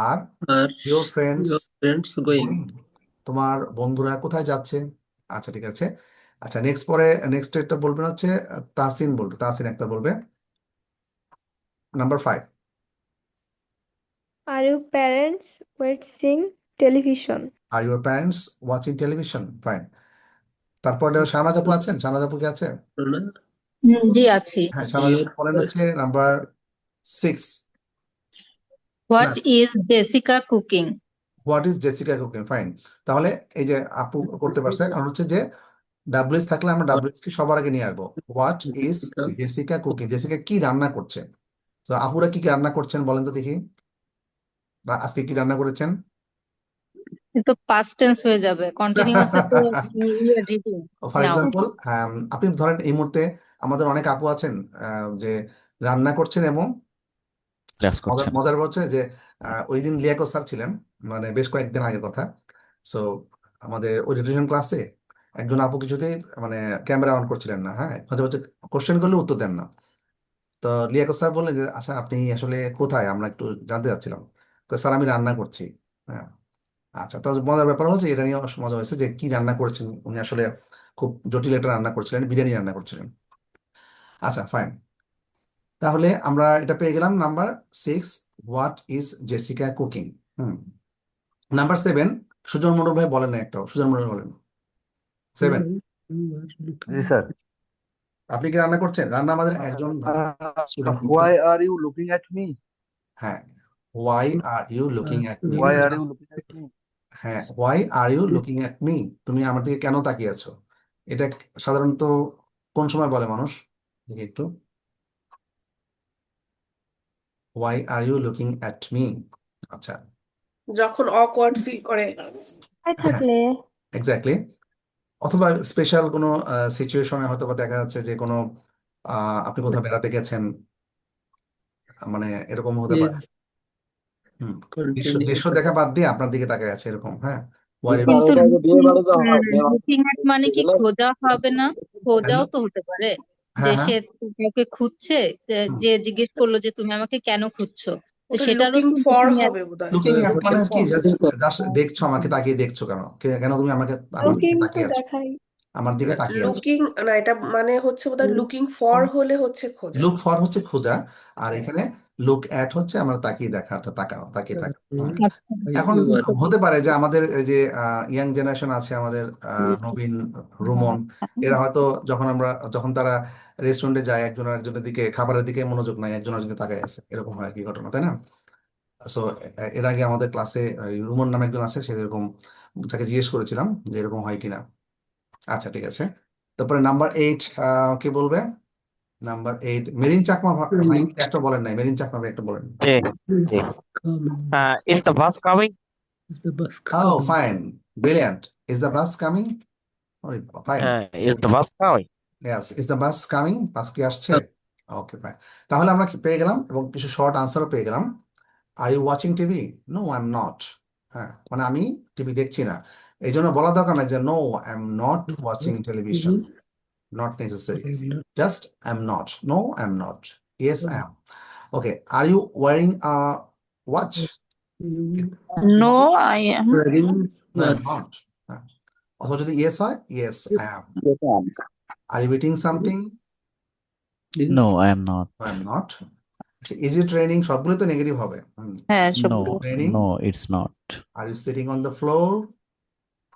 আর are your friends your friends going? Going? তোমার বন্ধুরা কোথায় যাচ্ছে। আচ্ছা ঠিক আছে। আচ্ছা নেক্সট একটা বলবেন হচ্ছে তাহসিন বলবে, তাহসিন একটা বলবে। Number 5, Are your parents watching television? Are your parents watching television? Fine. তারপরে শাহনাজ আপু আছেন? শাহনাজ আপু কি আছে? না? জি আছি। হ্যাঁ, শাহনাজ আপু Your বলেন হচ্ছে number 6, what is Jessica cooking? What is Jessica cooking? Fine. তাহলে এই যে আপু করতে পারছে, কারণ হচ্ছে যে ডাব্লিউএস থাকলে আমরা ডাব্লিউএস কে সবার আগে নিয়ে আসবো। What is Jessica cooking? Jessica কি রান্না করছে? তো আপুরা কি কি রান্না করছেন বলেন তো দেখি, আজকে কি রান্না করেছেন? তো পাস্ট টেন্স হয়ে যাবে, কন্টিনিউয়াস তো you are reading for now. Example আপনি ধরেন এই মুহূর্তে আমাদের অনেক আপু আছেন যে রান্না করছেন, এবং ক্লাস মজার করছেন। মজার হচ্ছে যে ওই দিন লিয়াকত স্যার ছিলেন, মানে বেশ কয়েকদিন আগের কথা। সো আমাদের ওরিয়েন্টেশন ক্লাসে একজন আপু কিছুতেই মানে ক্যামেরা অন করছিলেন না, হ্যাঁ, মাঝে মাঝে কোশ্চেন করলে উত্তর দেন না। তো লিয়াকত স্যার বললেন যে আচ্ছা আপনি আসলে কোথায়, আমরা একটু জানতে চাচ্ছিলাম। স্যার আমি রান্না করছি। হ্যাঁ, আচ্ছা, তো মজার ব্যাপার হচ্ছে এটা নিয়ে মজা হয়েছে যে কি রান্না করেছেন উনি, আসলে খুব জটিল একটা রান্না করছিলেন, বিরিয়ানি রান্না করছিলেন। আচ্ছা ফাইন, তাহলে আমরা এটা পেয়ে গেলাম number 6, what is Jessica cooking. Number 7, Sujan Mondal ভাই বলেন না একটাও, সুজন মন্ডল বলেন 7। জি স্যার। আপনি কি রান্না করছেন? রান্না আমাদের একজন student. Why are you looking at me? হ্যাঁ, why are you looking at me? Why are you looking at me? হ্যাঁ, why are you looking at me? তুমি আমার দিকে কেন তাকিয়ে আছো? এটা সাধারণত কোন সময় বলে মানুষ? দেখি একটু, why are you looking at me? আচ্ছা, যখন অকওয়ার্ড ফিল করে। থাকলে এক্স্যাক্টলি। অথবা স্পেশাল কোনো সিচুয়েশনে হয়তো বা দেখা যাচ্ছে যে কোনো আপনি কোথাও বেড়াতে গেছেন, মানে এরকম হতে পারে। is দৃশ্য continuous. দেখা বাদ দিয়ে আপনার দিকে তাকায় আছে এরকম। হ্যাঁ, Why are you- কিন্তু এটা যে বিয়ে বাড়িতে হয়, লুকিং এট মানে কি খোঁজা হবে না? খোঁজাও তো হতে পারে, যে হ্যাঁ হ্যাঁ, সে কাউকে খুঁজছে, যে জিজ্ঞেস করলো যে তুমি আমাকে কেন খুঁজছো, তো ওটা সেটারও লুকিং তো ফর looking at- হবে বোধহয়। লুকিং অ্যাট Looking মানে কি? for। জাস্ট দেখছো, আমাকে তাকিয়ে দেখছো কেন? কেন তুমি আমার দিকে লুকিং তো তাকিয়ে আছো? দেখাই। আমার দিকে তাকিয়ে আছো। লুকিং না, এটা মানে হচ্ছে বোধহয় লুকিং ফর হলে হচ্ছে খোঁজা। লুক ফর হচ্ছে খোঁজা, আর এখানে লুক অ্যাট হচ্ছে আমার তাকিয়ে দেখা, অর্থাৎ তাকাও, তাকিয়ে থাকা। আচ্ছা, এখন You are হতে পারে যে আমাদের এই যে ইয়াং জেনারেশন আছে, আমাদের নবীন, রুমন, এরা হয়তো যখন তারা রেস্টুরেন্টে যায়, একজন আরেকজনের দিকে, খাবারের দিকে মনোযোগ নাই, একজন আরেকজনের তাকায় আছে, এরকম হয় আর কি ঘটনা, তাই না? সো এর আগে আমাদের ক্লাসে রুমন নামে একজন আছে, সে এরকম, তাকে জিজ্ঞেস করেছিলাম যে এরকম হয় কিনা। আচ্ছা ঠিক আছে, তারপরে নাম্বার 8 কে বলবে? নাম্বার 8 মেরিন চাকমা ভাই একটা বলেন নাই, মেরিন চাকমা ভাই একটা বলেন। is coming. is the bus coming? Is the bus Oh, coming? fine. Brilliant. Is the bus coming? Oh, fine. Is the bus coming? Yes. Is the bus coming? বাস কি আসছে? ওকে, fine. তাহলে আমরা কি পেয়ে গেলাম, এবং কিছু শর্ট আনসারও পেয়ে গেলাম। Are you watching TV? No, I am not. হ্যাঁ, মানে আমি টিভি দেখছি না। এই জন্য বলা দরকার নাই যে no, I am not watching television. Not necessary. Just I'm not. No, I'm not. Yes, I am. Okay. Are you wearing a watch? no I am Wearing No, I'm was not. অথবা যদি yes হয়, yes, I am. Are you eating something? is No, I am not. No, I'm not. Is it raining? সবগুলো তো negative হবে। হ্যাঁ No, সবগুলো। Raining? no, it's not. Are you sitting on the floor?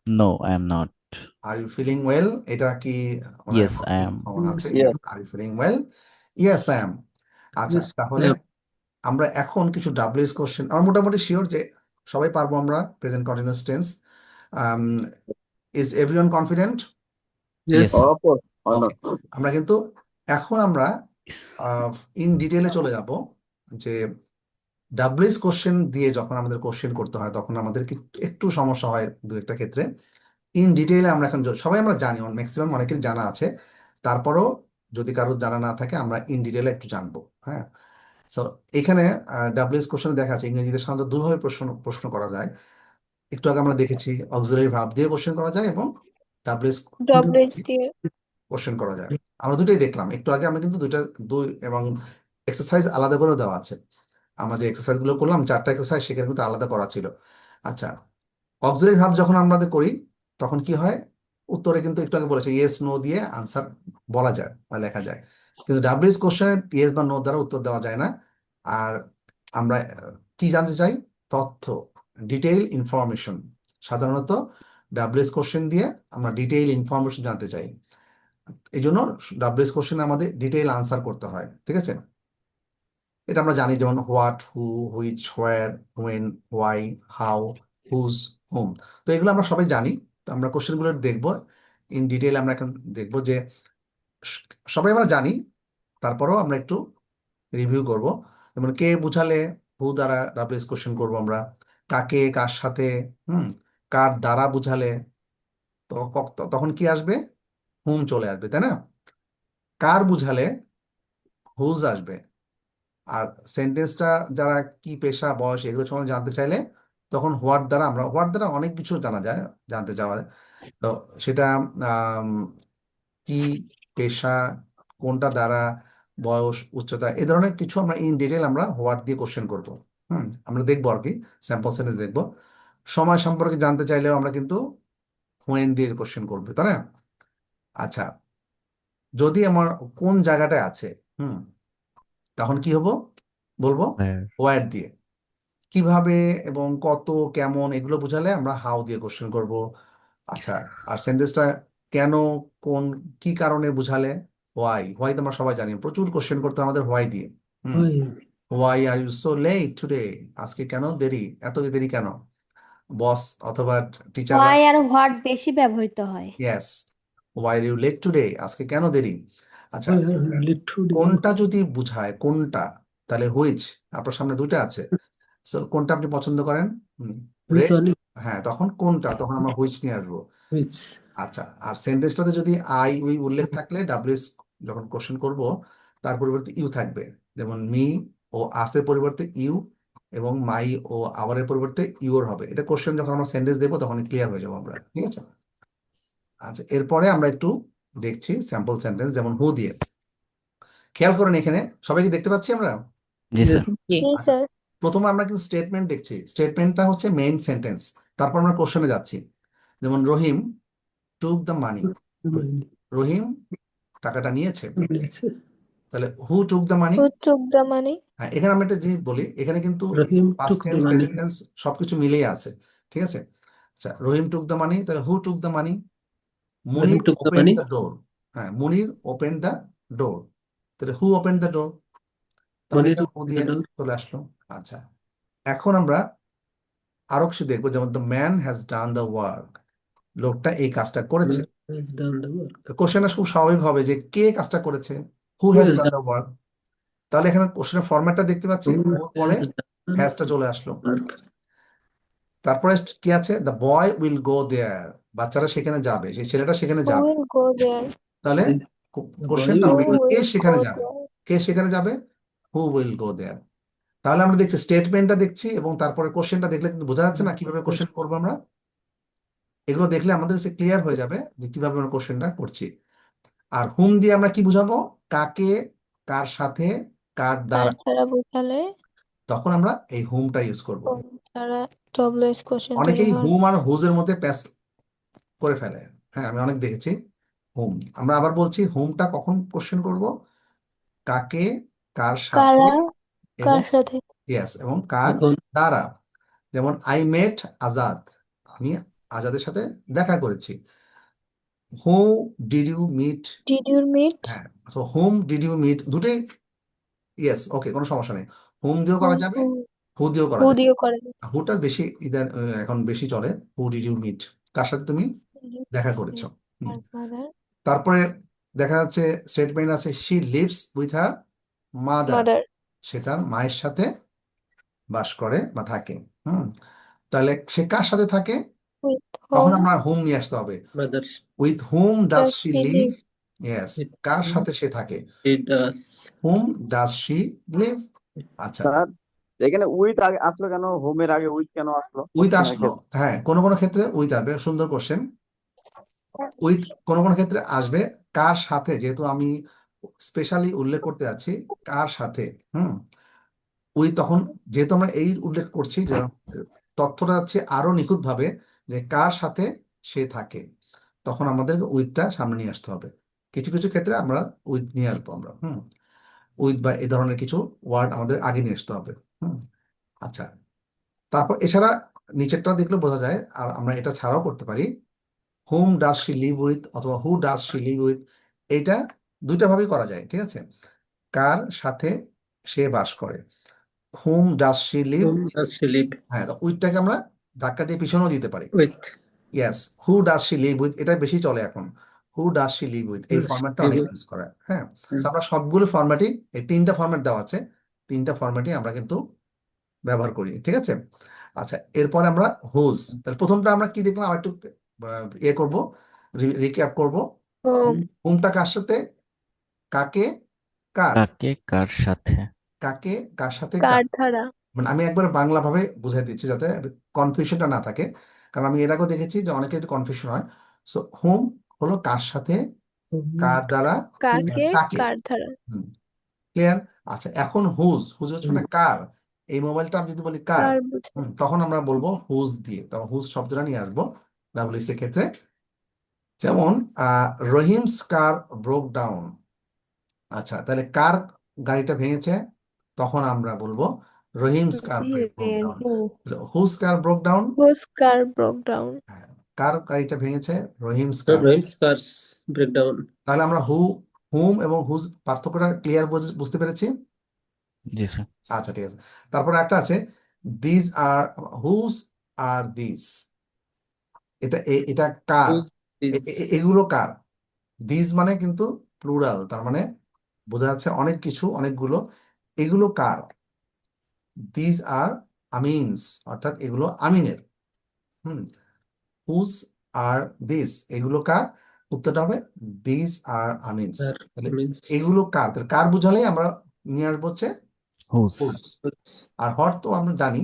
No, I am not. Are you feeling well? এটা কি Yes, I am. সমান আছে? Yes. Are you feeling well? Yes, I am. আচ্ছা, Yes, তাহলে I am. আমরা এখন কিছু WS question, আমরা মোটামুটি শিওর যে সবাই পারবো আমরা present continuous tense. Is everyone confident? Yes. আমরা কিন্তু এখন আমরা ইন ডিটেইলে চলে যাব যে ডাব্লিউএস কোশ্চেন দিয়ে যখন আমাদের কোশ্চেন করতে হয় তখন আমাদের একটু সমস্যা হয় দু একটা ক্ষেত্রে। ইন ডিটেইলে আমরা এখন সবাই আমরা জানি, ম্যাক্সিমাম অনেকের জানা আছে, তারপরও যদি কারোর জানা না থাকে আমরা ইন ডিটেইলে একটু জানবো। হ্যাঁ, সো এখানে ডাব্লিউএস কোশ্চেন দেখা আছে ইংরেজিতে সাধারণত দুভাবে প্রশ্ন করা যায়। একটু আগে আমরা দেখেছি অক্সিলারি ভার্ব দিয়ে কোশ্চেন করা যায় এবং ডাব্লিউএস ডব্লিউএইচ দিয়ে কোশ্চেন করা যায়। আমরা দুটোই দেখলাম একটু আগে, আমরা কিন্তু দুই এবং এক্সারসাইজ আলাদা করেও দেওয়া আছে। আমরা যে এক্সারসাইজ গুলো করলাম 4টা এক্সারসাইজ, সেখানে কিন্তু আলাদা করা ছিল। আচ্ছা, অক্সিলারি ভার্ব যখন আমাদের করি তখন কি হয়, উত্তরে কিন্তু একটু আগে বলেছে ইয়েস নো দিয়ে আনসার বলা যায় বা লেখা যায়, কিন্তু ডাব্লিউএস কোশ্চেনে ইয়েস বা নো দ্বারা উত্তর দেওয়া যায় না। আর আমরা কি জানতে চাই? তথ্য, ডিটেইল ইনফরমেশন। সাধারণত ডাব্লিউএস কোশ্চেন দিয়ে আমরা ডিটেইল ইনফরমেশন জানতে চাই, এই জন্য ডাব্লিউএস কোশ্চেনে আমাদের ডিটেইল আনসার করতে হয়। ঠিক আছে, এটা আমরা জানি, যেমন what, who, which, where, when, why, how, whose, whom. তো এগুলো আমরা সবাই জানি। তো আমরা কোশ্চেনগুলো দেখবো ইন ডিটেইল। আমরা এখন দেখবো যে সবাই আমরা জানি, তারপরেও আমরা একটু রিভিউ করব। যেমন কে বুঝালে হু দ্বারা ডাব্লিউএস কোশ্চেন করবো আমরা, কাকে কার সাথে, কার দ্বারা বুঝালে তখন কি আসবে? হুম চলে আসবে, তাই না? কার বুঝালে হুজ আসবে। আর সেন্টেন্সটা যারা কি পেশা, বয়স, এগুলো সম্বন্ধে জানতে চাইলে তখন হোয়াট দ্বারা অনেক কিছু জানা যায়, জানতে চাওয়া যায়। তো সেটা কি পেশা, কোনটা দ্বারা, বয়স, উচ্চতা, এই ধরনের কিছু আমরা ইন ডিটেল আমরা হোয়াট দিয়ে কোশ্চেন করব। আমরা দেখবো আর কি, স্যাম্পল সেন্টেন্স দেখবো। সময় সম্পর্কে জানতে চাইলেও আমরা কিন্তু হোয়েন দিয়ে কোশ্চেন করবো, তাই না? আচ্ছা, যদি আমার কোন জায়গাটায় আছে, তখন কি বলবো Where? হোয়াট দিয়ে। কিভাবে এবং কত, কেমন, এগুলো বুঝালে আমরা হাউ দিয়ে কোশ্চেন করব। আচ্ছা, আর সেন্টেন্সটা কেন, কোন, কি কারণে বুঝালে হোয়াই তো আমরা সবাই জানি, প্রচুর কোশ্চেন করতে হয় আমাদের হোয়াই দিয়ে। Why? Why are you so late today, আজকে কেন দেরি, এত দেরি কেন? বস অথবা টিচাররা, হোয়াই আর হোয়াট বেশি ব্যবহৃত হয়। Yes, why are you late today, আজকে কেন দেরি। আচ্ছা, Why are you late today? কোনটা যদি বুঝায় কোনটা, তাহলে হুইচ। আপনার সামনে দুইটা আছে, সো কোনটা আপনি পছন্দ করেন? Which red, one? হ্যাঁ, তখন কোনটা, তখন আমরা হুইচ নিয়ে আসবো। Which? আচ্ছা, আর সেন্টেন্সটাতে যদি আই উই উল্লেখ থাকলে ডাব্লিউএস যখন কোশ্চেন করব তার পরিবর্তে ইউ থাকবে। যেমন মি ও আসের পরিবর্তে ইউ, এবং মাই ও আওয়ারের পরিবর্তে ইউর হবে। এটা কোশ্চেন যখন আমরা সেন্টেন্স দেবো তখন ক্লিয়ার হয়ে যাবো আমরা। ঠিক আছে, আচ্ছা, এরপরে আমরা একটু দেখছি স্যাম্পল সেন্টেন্স, যেমন হু দিয়ে। খেয়াল করেন এখানে সবাইকে দেখতে পাচ্ছি আমরা। জি স্যার। জি আচ্ছা, স্যার প্রথমে আমরা কিন্তু স্টেটমেন্ট দেখছি, স্টেটমেন্টটা হচ্ছে মেইন সেন্টেন্স। তারপর আমরা কোশ্চেনে যাচ্ছি, যেমন রহিম টুক দ্য মানি, রহিম টাকাটা নিয়েছে। তাহলে who took the money, who took the মানি হ্যাঁ, এখানে আমি একটা জিনিস বলি, এখানে কিন্তু Rahim past took the tense, money. Present tense সবকিছু মিলিয়ে আছে। ঠিক আছে, আচ্ছা, রহিম টুক দ্য মানি, তাহলে who took the money? Munir took the open money. The door, হ্যাঁ, মুনির ওপেন দ্য ডোর, তাহলে হু ওপেন দ্য ডোর, তাহলে Money এটা took হু the দিয়ে door. চলে আসলো। আচ্ছা, এখন আমরা আরো কিছু দেখবো, যেমন the man has done the work, লোকটা এই কাজটা করেছে। Has done the work. কোশ্চেনটা খুব স্বাভাবিক হবে যে কে কাজটা করেছে, হু Who has has done done the work. তাহলে এখানে কোশ্চেনের ফরম্যাটটা দেখতে পাচ্ছি, who ওর পরে has done হ্যাজটা চলে আসলো। the work? তারপরে কি আছে? দ্য বয় উইল গো দেয়ার, বাচ্চারা সেখানে যাবে, সেই ছেলেটা সেখানে হু যাবে। উইল গো দেয়ার তাহলে The কোশ্চেনটা boy হবে হু will কে উইল সেখানে গো যাবে, দেয়ার কে সেখানে যাবে, হু উইল গো দেয়ার। তাহলে আমরা দেখছি স্টেটমেন্টটা দেখছি, এবং তারপরে কোশ্চেনটা দেখলে কিন্তু বোঝা যাচ্ছে না কিভাবে কোশ্চেন করবো আমরা। এগুলো দেখলে আমাদের কাছে ক্লিয়ার হয়ে যাবে যে কিভাবে আমরা কোশ্চেনটা করছি। আর হুম দিয়ে আমরা কি বুঝাবো? কাকে, কার সাথে, কার কার দ্বারা, দ্বারা বোঝালে তখন আমরা এই হুমটা ইউজ করব। কোন দ্বারা ডব্লিউএইচ কোশ্চেন তৈরি অনেকেই হয় হুম আর হুজের মধ্যে প্যাচ করে ফেলে, হ্যাঁ, আমি অনেক দেখেছি। হুম, আমরা আবার বলছি হুমটা কখন কোশ্চেন করব? কাকে, কার সাথে, কারা এবং কার সাথে ইয়েস, এবং কার এখন দ্বারা। যেমন আই মেট আজাদ, আমি আজাদের সাথে দেখা করেছি। Who did you meet, did you meet হ্যাঁ, so whom did you meet, দুটোই ইয়েস, ওকে, কোনো সমস্যা নেই। হুম দিয়েও করা যাবে, হু দিয়েও করা হু যাবে। দিও করে হুটা বেশি এখন বেশি চলে। হু ডিড ইউ মিট, কার সাথে তুমি দেখা করেছো। মাদার তারপরে দেখা যাচ্ছে স্টেটমেন্ট আছে she lives with her mother, mother সে তার মায়ের সাথে বাস করে বা থাকে। তাহলে সে কার সাথে থাকে? উইথ তখন হোম আমরা হুম নিয়ে আসতে হবে। mother with whom does does she she live, live yes, With কার whom সাথে সে থাকে, she does whom does she live. আচ্ছা, স্যার এখানে উইথ আগে আসলো কেন, হোমের আগে উইথ কেন আসলো উইথ কোশ্চেনের আসলো, ক্ষেত্রে? হ্যাঁ, কোনো কোনো ক্ষেত্রে উইথ আসবে, সুন্দর কোশ্চেন। উইথ কোনো কোনো ক্ষেত্রে আসবে কার সাথে, যেহেতু আমি স্পেশালি উল্লেখ করতে যাচ্ছি কার সাথে। উইথ তখন, যেহেতু আমরা এই উল্লেখ করছি যে তথ্যটা যাচ্ছে আরো নিখুঁতভাবে যে কার সাথে সে থাকে, তখন আমাদেরকে উইথটা সামনে নিয়ে আসতে হবে। কিছু কিছু ক্ষেত্রে আমরা উইথ নিয়ে আসবো আমরা, উইথ বা এই ধরনের কিছু ওয়ার্ড আমাদের আগে নিয়ে আসতে হবে। আচ্ছা, তারপর এছাড়া নিচেরটা দেখলে বোঝা যায়, আর আমরা এটা ছাড়াও করতে পারি। Whom does she live with অথবা who does she live with, এটা দুইটা ভাবেই করা যায়, ঠিক আছে। কার সাথে সে বাস করে, হুম does she leave, Whom does she live হ্যাঁ, উইথটাকে আমরা ধাক্কা দিয়ে পিছনেও দিতে পারি। with? Yes, who does she live with, এটা বেশি চলে এখন। হু ডাজ শি লিভ উইথ, এই Does she ফরম্যাটটা live অনেক with? ইউজ করে, হ্যাঁ। হুম। So, আমরা সবগুলো ফরম্যাটই, এই তিনটা ফরম্যাট দেওয়া আছে, তিনটা ফরম্যাটই আমরা কিন্তু ব্যবহার করি, ঠিক আছে। আচ্ছা, এরপরে আমরা হুজ, তাহলে প্রথমটা আমরা কি দেখলাম, একটু ইয়ে করবো, রিক্যাপ করবো। Home. হুমটা কার সাথে, কাকে, কার, কাকে কার সাথে? কাকে কার সাথে, কার কার, ধারা। মানে আমি একবার বাংলা ভাবে বুঝাই দিচ্ছি যাতে কনফিউশনটা না থাকে, কারণ আমি এর আগেও দেখেছি যে অনেকের একটু কনফিউশন হয়। সো হুম হলো কার সাথে, Whom কার দ্বারা, কাকে কাকে, কার ধারা। ক্লিয়ার। আচ্ছা, এখন হুজ, হুজ হচ্ছে মানে কার। এই মোবাইলটা আমি যদি বলি কার, কার বোঝায়। তখন আমরা বলবো হুজ দিয়ে, তখন হুজ শব্দটা নিয়ে আসবো ডাব্লিউএস এর ক্ষেত্রে। যেমন রহিমস কার ব্রোক ডাউন, আচ্ছা, তাহলে কার গাড়িটা ভেঙেছে, তখন আমরা বলবো Rahim's car broke down. Whose car broke down, Whose car broke down? কার গাড়িটা ভেঙেছে, রহিমস কার। Rhymes cars breakdown. তাহলে আমরা হুম এবং হুজ পার্থক্যটা ক্লিয়ার বুঝতে পেরেছি। জি স্যার। আচ্ছা, ঠিক আছে। তারপর একটা আছে this are, whose are this, এটা কার, Whose is এগুলো কার। দিস মানে কিন্তু প্লুরাল, তার মানে বোঝা যাচ্ছে অনেক কিছু, অনেকগুলো। এগুলো কার, দিস আর আমিনস, অর্থাৎ এগুলো আমিনের। হুজ আর দিস, এগুলো কার, উত্তরটা হবে দিস আর আমিনস। are তাহলে means এগুলো কার, তাহলে কার বুঝালেই আমরা নিয়ে আসবো হচ্ছে হুজ। হুজ। whose. আর হট তো আমরা জানি,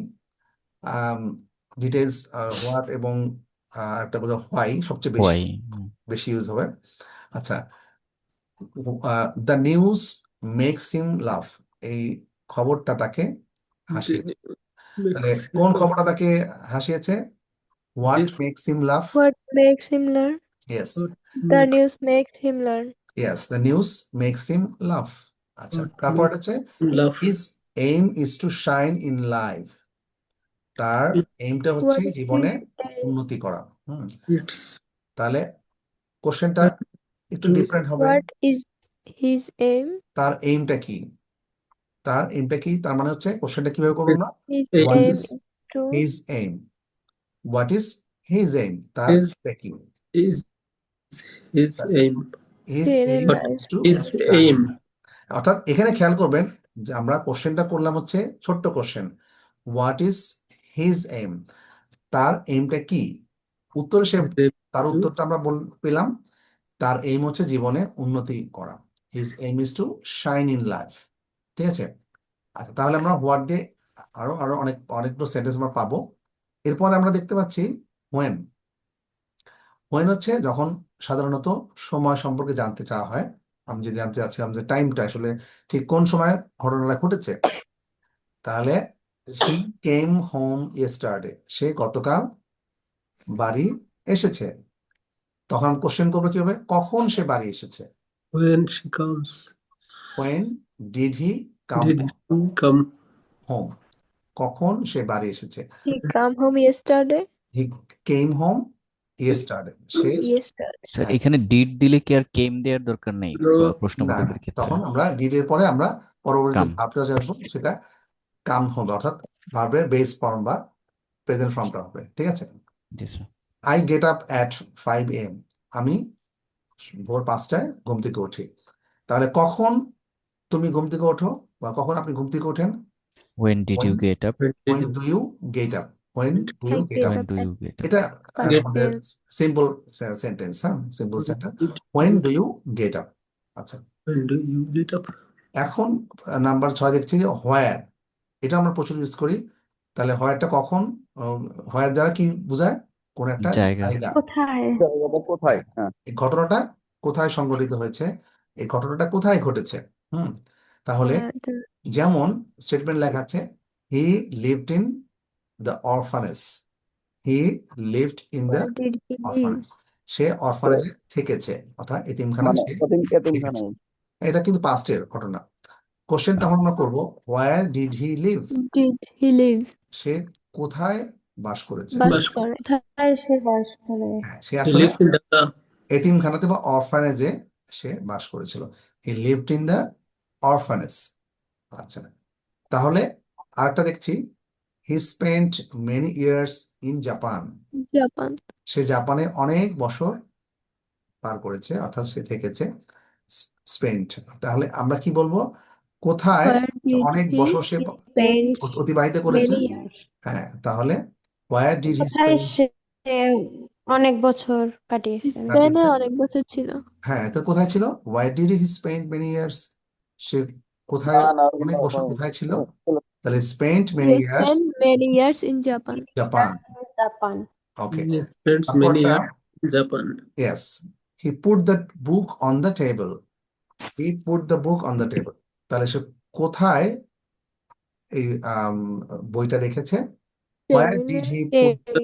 ডিটেলস হোয়াট এবং একটা বোঝা হোয়াই সবচেয়ে বেশি ওয়াই। বেশি ইউজ হবে। আচ্ছা, দ্য নিউজ মেক্স হিম লাফ, এই খবরটা তাকে হাসিয়েছে। তাহলে Makes কোন him খবরটা তাকে হাসিয়েছে, what this makes him laugh, What makes him learn? Yes, what The makes news makes him learn. Yes, the news makes him laugh. আচ্ছা, what তারপর makes হচ্ছে him laugh. His aim is to shine in life, তার এইমটা হচ্ছে What is জীবনে his aim? উন্নতি করা। It's তাহলে কোশ্চেনটা একটু to ডিফারেন্ট হবে, What is his aim? তার এইমটা কি, তার এইমটা কি, তার মানে হচ্ছে কোশ্চেনটা কিভাবে করবো আমরা, His what aim is is to his aim, what is his aim, তার his এইমটা কি, is his aim. His gain in aim What is life. To is aim? অর্থাৎ এখানে খেয়াল করবেন যে আমরা কোশ্চেনটা করলাম হচ্ছে ছোট্ট question, what is his aim, তার এইমটা কি, উত্তরে সে, They তার do উত্তরটা আমরা পেলাম, তার এইম হচ্ছে জীবনে উন্নতি করা, his aim is to shine in life, ঠিক আছে। আচ্ছা, তাহলে আমরা হোয়াট দিয়ে আরো আরো অনেকগুলো সেন্টেন্স আমরা পাবো। এরপর আমরা দেখতে পাচ্ছি হোয়েন। হোয়েন হচ্ছে যখন সাধারণত সময় সম্পর্কে জানতে চাওয়া হয়, আমি যদি জানতে চাচ্ছিলাম যে টাইমটা আসলে ঠিক কোন সময় ঘটনাটা ঘটেছে, তাহলে হি কেম হোম ইয়েস্টারডে, সে গতকাল বাড়ি এসেছে। তখন কোশ্চেন করবো কি হবে, কখন সে বাড়ি এসেছে, when she comes. when did he come Did he come? home, কখন সে বাড়ি এসেছে, He come home yesterday. He came home yesterday, say, Yesterday. Sir হ্যাঁ, এখানে ডিড দিলে কি আর কেম দেওয়ার দরকার নেই No, না, প্রশ্নবোধকের ক্ষেত্রে? তখন আমরা ডিড এর পরে আমরা পরবর্তী কাম। ভার্বটা যাবো, সেটা কাম হবে, অর্থাৎ ভার্বের বেস ফর্ম বা প্রেজেন্ট ফর্মটা হবে, ঠিক আছে। জি sir. I get up at 5 AM, আমি ভোর 5টায় ঘুম থেকে উঠি। তাহলে কখন তুমি ঘুম থেকে ওঠো বা কখন আপনি ঘুম থেকে ওঠেন, When did you when get up? when did when do you get up, when do I you get get up, When up do at you get up? এটা 5 আমাদের p.m. সিম্পল সেন্টেন্স, হ্যাঁ, simple sentence, you when do you get up। আচ্ছা, when do you get up? এখন number 6 দেখছি যে হোয়ার, এটা আমরা প্রচুর ইউজ করি। তাহলে হোয়ারটা কখন, হোয়ার দ্বারা কি বোঝায়? কোন একটা জায়গা। জায়গা, কোথায়? কোথায়? হ্যাঁ, এই ঘটনাটা কোথায় সংঘটিত হয়েছে, এই ঘটনাটা কোথায় ঘটেছে। তাহলে যেমন স্টেটমেন্ট লেখা আছে, he lived in the orphanage, he lived in the Where did he live? Orphanage, সে অরফানেজে থেকেছে, অর্থাৎ এতিমখানায় মানে সে এতিমখানায়। থেকেছে। এটা কিন্তু পাস্টের ঘটনা। কোশ্চেন তখন আমরা করবো, where did he live, Did he live? সে কোথায় বাস করেছে। বাস বাস করে। কোথায় সে বাস করে? হ্যাঁ, সে He আসলে lives in Dhaka. এতিমখানাতে বা অরফানেজে সে বাস করেছিল। He lived in the orphanage. আচ্ছা, তাহলে আরেকটা দেখছি, he spent many years in Japan, Japan. সে জাপানে অনেক বছর পার করেছে, অর্থাৎ সে থেকেছে। স্পেন্ট, তাহলে আমরা কি বলবো? কোথায় Where did অনেক he বছর সে Spent অতিবাহিত করেছে। many years. হ্যাঁ, তাহলে হোয়ার ডিড হি কোথায় স্পেন্ড, সে অনেক বছর কাটিয়েছে? স্পেনে অনেক বছর ছিল। হ্যাঁ, তো কোথায় ছিল? Where did he spend many years, সে কোথায় অনেক বছর কোথায় ছিল? তাহলে spent many He years spent many years in Japan. Japan. Japan. Okay, He spends many years in Japan. yes, he put the book on the table, he put the book on the table, তাহলে সে কোথায় এই বইটা রেখেছে? where did he put the,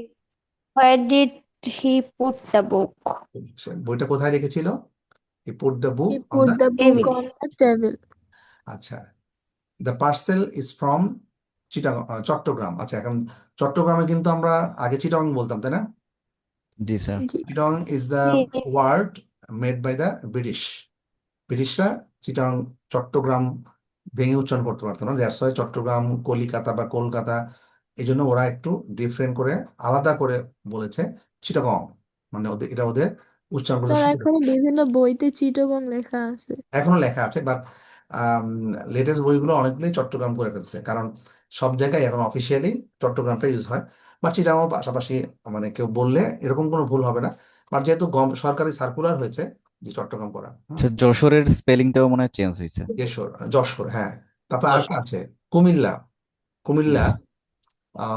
Where did he put the book? সে বইটা কোথায় রেখেছিল? he put the book He on put the the book table. on the table. আচ্ছা, the parcel is from Chittagong. আচ্ছা, এখন চট্টগ্রামে কিন্তু আমরা আগে চিটাং বলতাম, তাই না? জি স্যার। জি। Chittagong is the word made by the British. ব্রিটিশরা চিটাং চট্টগ্রাম ভেঙে উচ্চারণ করতে পারতো না, দ্যাটস ওয়াই চট্টগ্রাম, কলিকাতা বা কলকাতা, এই জন্য ওরা একটু ডিফারেন্ট করে আলাদা করে বলেছে চিটাগং, মানে এটা ওদের উচ্চারণ করতে স্যার সুবিধা। এখন বিভিন্ন বইতে চিটাগং লেখা আছে। এখনো লেখা আছে, বাট লেটেস্ট বইগুলো অনেকগুলোই চট্টগ্রাম করে ফেলছে, কারণ সব জায়গায় এখন অফিসিয়ালি চট্টগ্রামটা ইউজ হয়। বাট চিটাগং পাশাপাশি, মানে কেউ বললে এরকম কোনো ভুল হবে না। বাট যেহেতু সরকারি সার্কুলার হয়েছে যে চট্টগ্রাম করা। স্যার যশোরের স্পেলিংটাও মনে হয় চেঞ্জ হয়েছে। যশোর, হ্যাঁ। তারপর আরেকটা আছে কুমিল্লা, কুমিল্লা,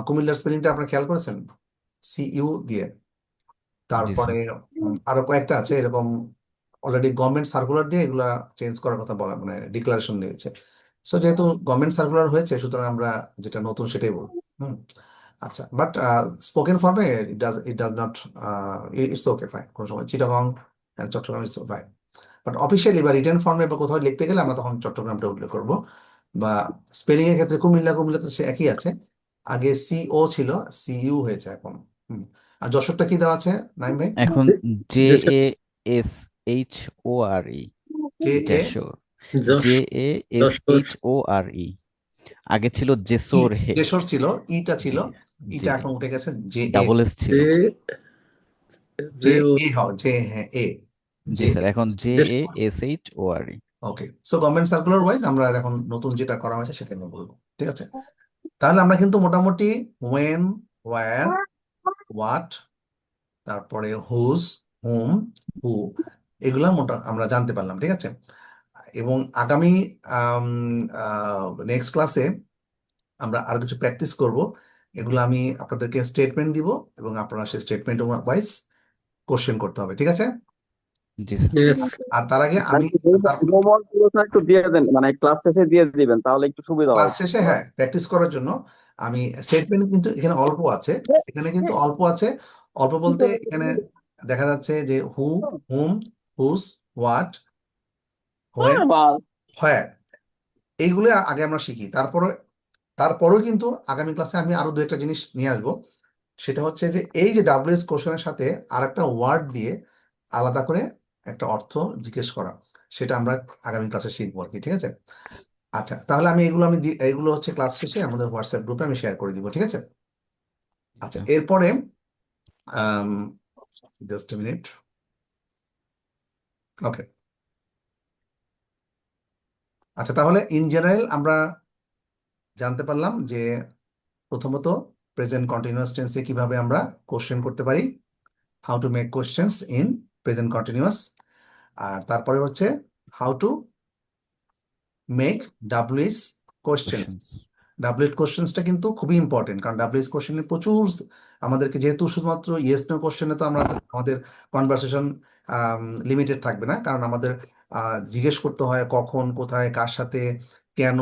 কুমিল্লার স্পেলিংটা আপনারা খেয়াল করেছেন? CU দিয়ে। তারপরে আরো কয়েকটা আছে এরকম, অলরেডি গভর্নমেন্ট সার্কুলার দিয়ে এগুলা চেঞ্জ করার কথা বলা, মানে ডিক্লারেশন দিয়েছে। সো যেহেতু গভর্নমেন্ট সার্কুলার হয়েছে, সুতরাং আমরা যেটা নতুন সেটাই বলবো। আচ্ছা, বাট স্পোকেন ফর্মে it does not, it's okay, fine, কোনো সময় Chittagong Chattogram it's fine. But officially বা রিটেন ফর্মে বা কোথাও লিখতে গেলে আমরা তখন চট্টগ্রামটা উল্লেখ করবো। বা স্পেলিং এর ক্ষেত্রে কুমিল্লা, কুমিল্লাতে সে একই আছে, আগে CO ছিল, CU হয়েছে এখন। আর যশোরটা কি দেওয়া আছে নাইম ভাই? এখন JASHORE, যশোর। JASHORE, আগে ছিল জেসোর হে, যশোর ছিল, ইটা ছিল, জি, ইটা জি। এখন উঠে গেছে ডাবল এস ছিল। J A. জি স্যার, এখন JASHORE। ওকে, সো গভর্নমেন্ট সার্কুলার ওয়াইজ আমরা এখন নতুন যেটা করা হয়েছে সেটা আমরা বলবো, ঠিক আছে? তাহলে আমরা কিন্তু মোটামুটি when, where, what, তারপরে whose, whom, who, এগুলা আমরা জানতে পারলাম, ঠিক আছে? এবং আগামী নেক্সট ক্লাসে আমরা আরো কিছু প্র্যাকটিস করব। এগুলো আমি আপনাদেরকে স্টেটমেন্ট দিব এবং আপনারা সেই স্টেটমেন্ট ওয়াইজ কোশ্চেন করতে হবে, ঠিক আছে? জি স্যার। Yes. আর তার আগে আমি হোমওয়ার্ক গুলো একটু দিয়ে দেন, মানে ক্লাস শেষে দিয়ে দিবেন, তাহলে একটু সুবিধা ক্লাস হয়। শেষে, হ্যাঁ, প্র্যাকটিস করার জন্য আমি স্টেটমেন্ট কিন্তু এখানে অল্প আছে, এখানে কিন্তু অল্প আছে। অল্প বলতে এখানে দেখা যাচ্ছে যে হু, হুম, হুজ, হোয়াট, হোয়েন, হোয়ার, এইগুলো আগে আমরা শিখি। তারপরেও কিন্তু আগামী ক্লাসে আমি আরো দু একটা জিনিস নিয়ে আসবো। সেটা হচ্ছে যে এই যে WS কোশ্চেনের সাথে আর একটা ওয়ার্ড দিয়ে আলাদা করে একটা অর্থ জিজ্ঞেস করা, সেটা আমরা আগামী ক্লাসে শিখবো আর কি, ঠিক আছে? আচ্ছা, তাহলে আমি এগুলো হচ্ছে ক্লাস শেষে আমাদের হোয়াটসঅ্যাপ গ্রুপে আমি শেয়ার করে দিব, ঠিক আছে? আচ্ছা, এরপরে জাস্ট মিনিট, ওকে। আচ্ছা, তাহলে ইন জেনারেল আমরা জানতে পারলাম যে প্রথমত প্রেজেন্ট কন্টিনিউয়াস টেন্সে কিভাবে আমরা কোশ্চেন করতে পারি, how to make questions in present continuous. আর তারপরে হচ্ছে how to make WS questions WH কোশ্চেন্সটা কিন্তু খুবই ইম্পর্টেন্ট, কারণ ডাব্লিউএইচ কোশ্চেনে প্রচুর আমাদেরকে, যেহেতু শুধুমাত্র ইয়েস নো কোশ্চেনে তো আমরা আমাদের কনভারসেশন লিমিটেড থাকবে না, কারণ আমাদের জিজ্ঞেস করতে হয় কখন, কোথায়, কার সাথে, কেন,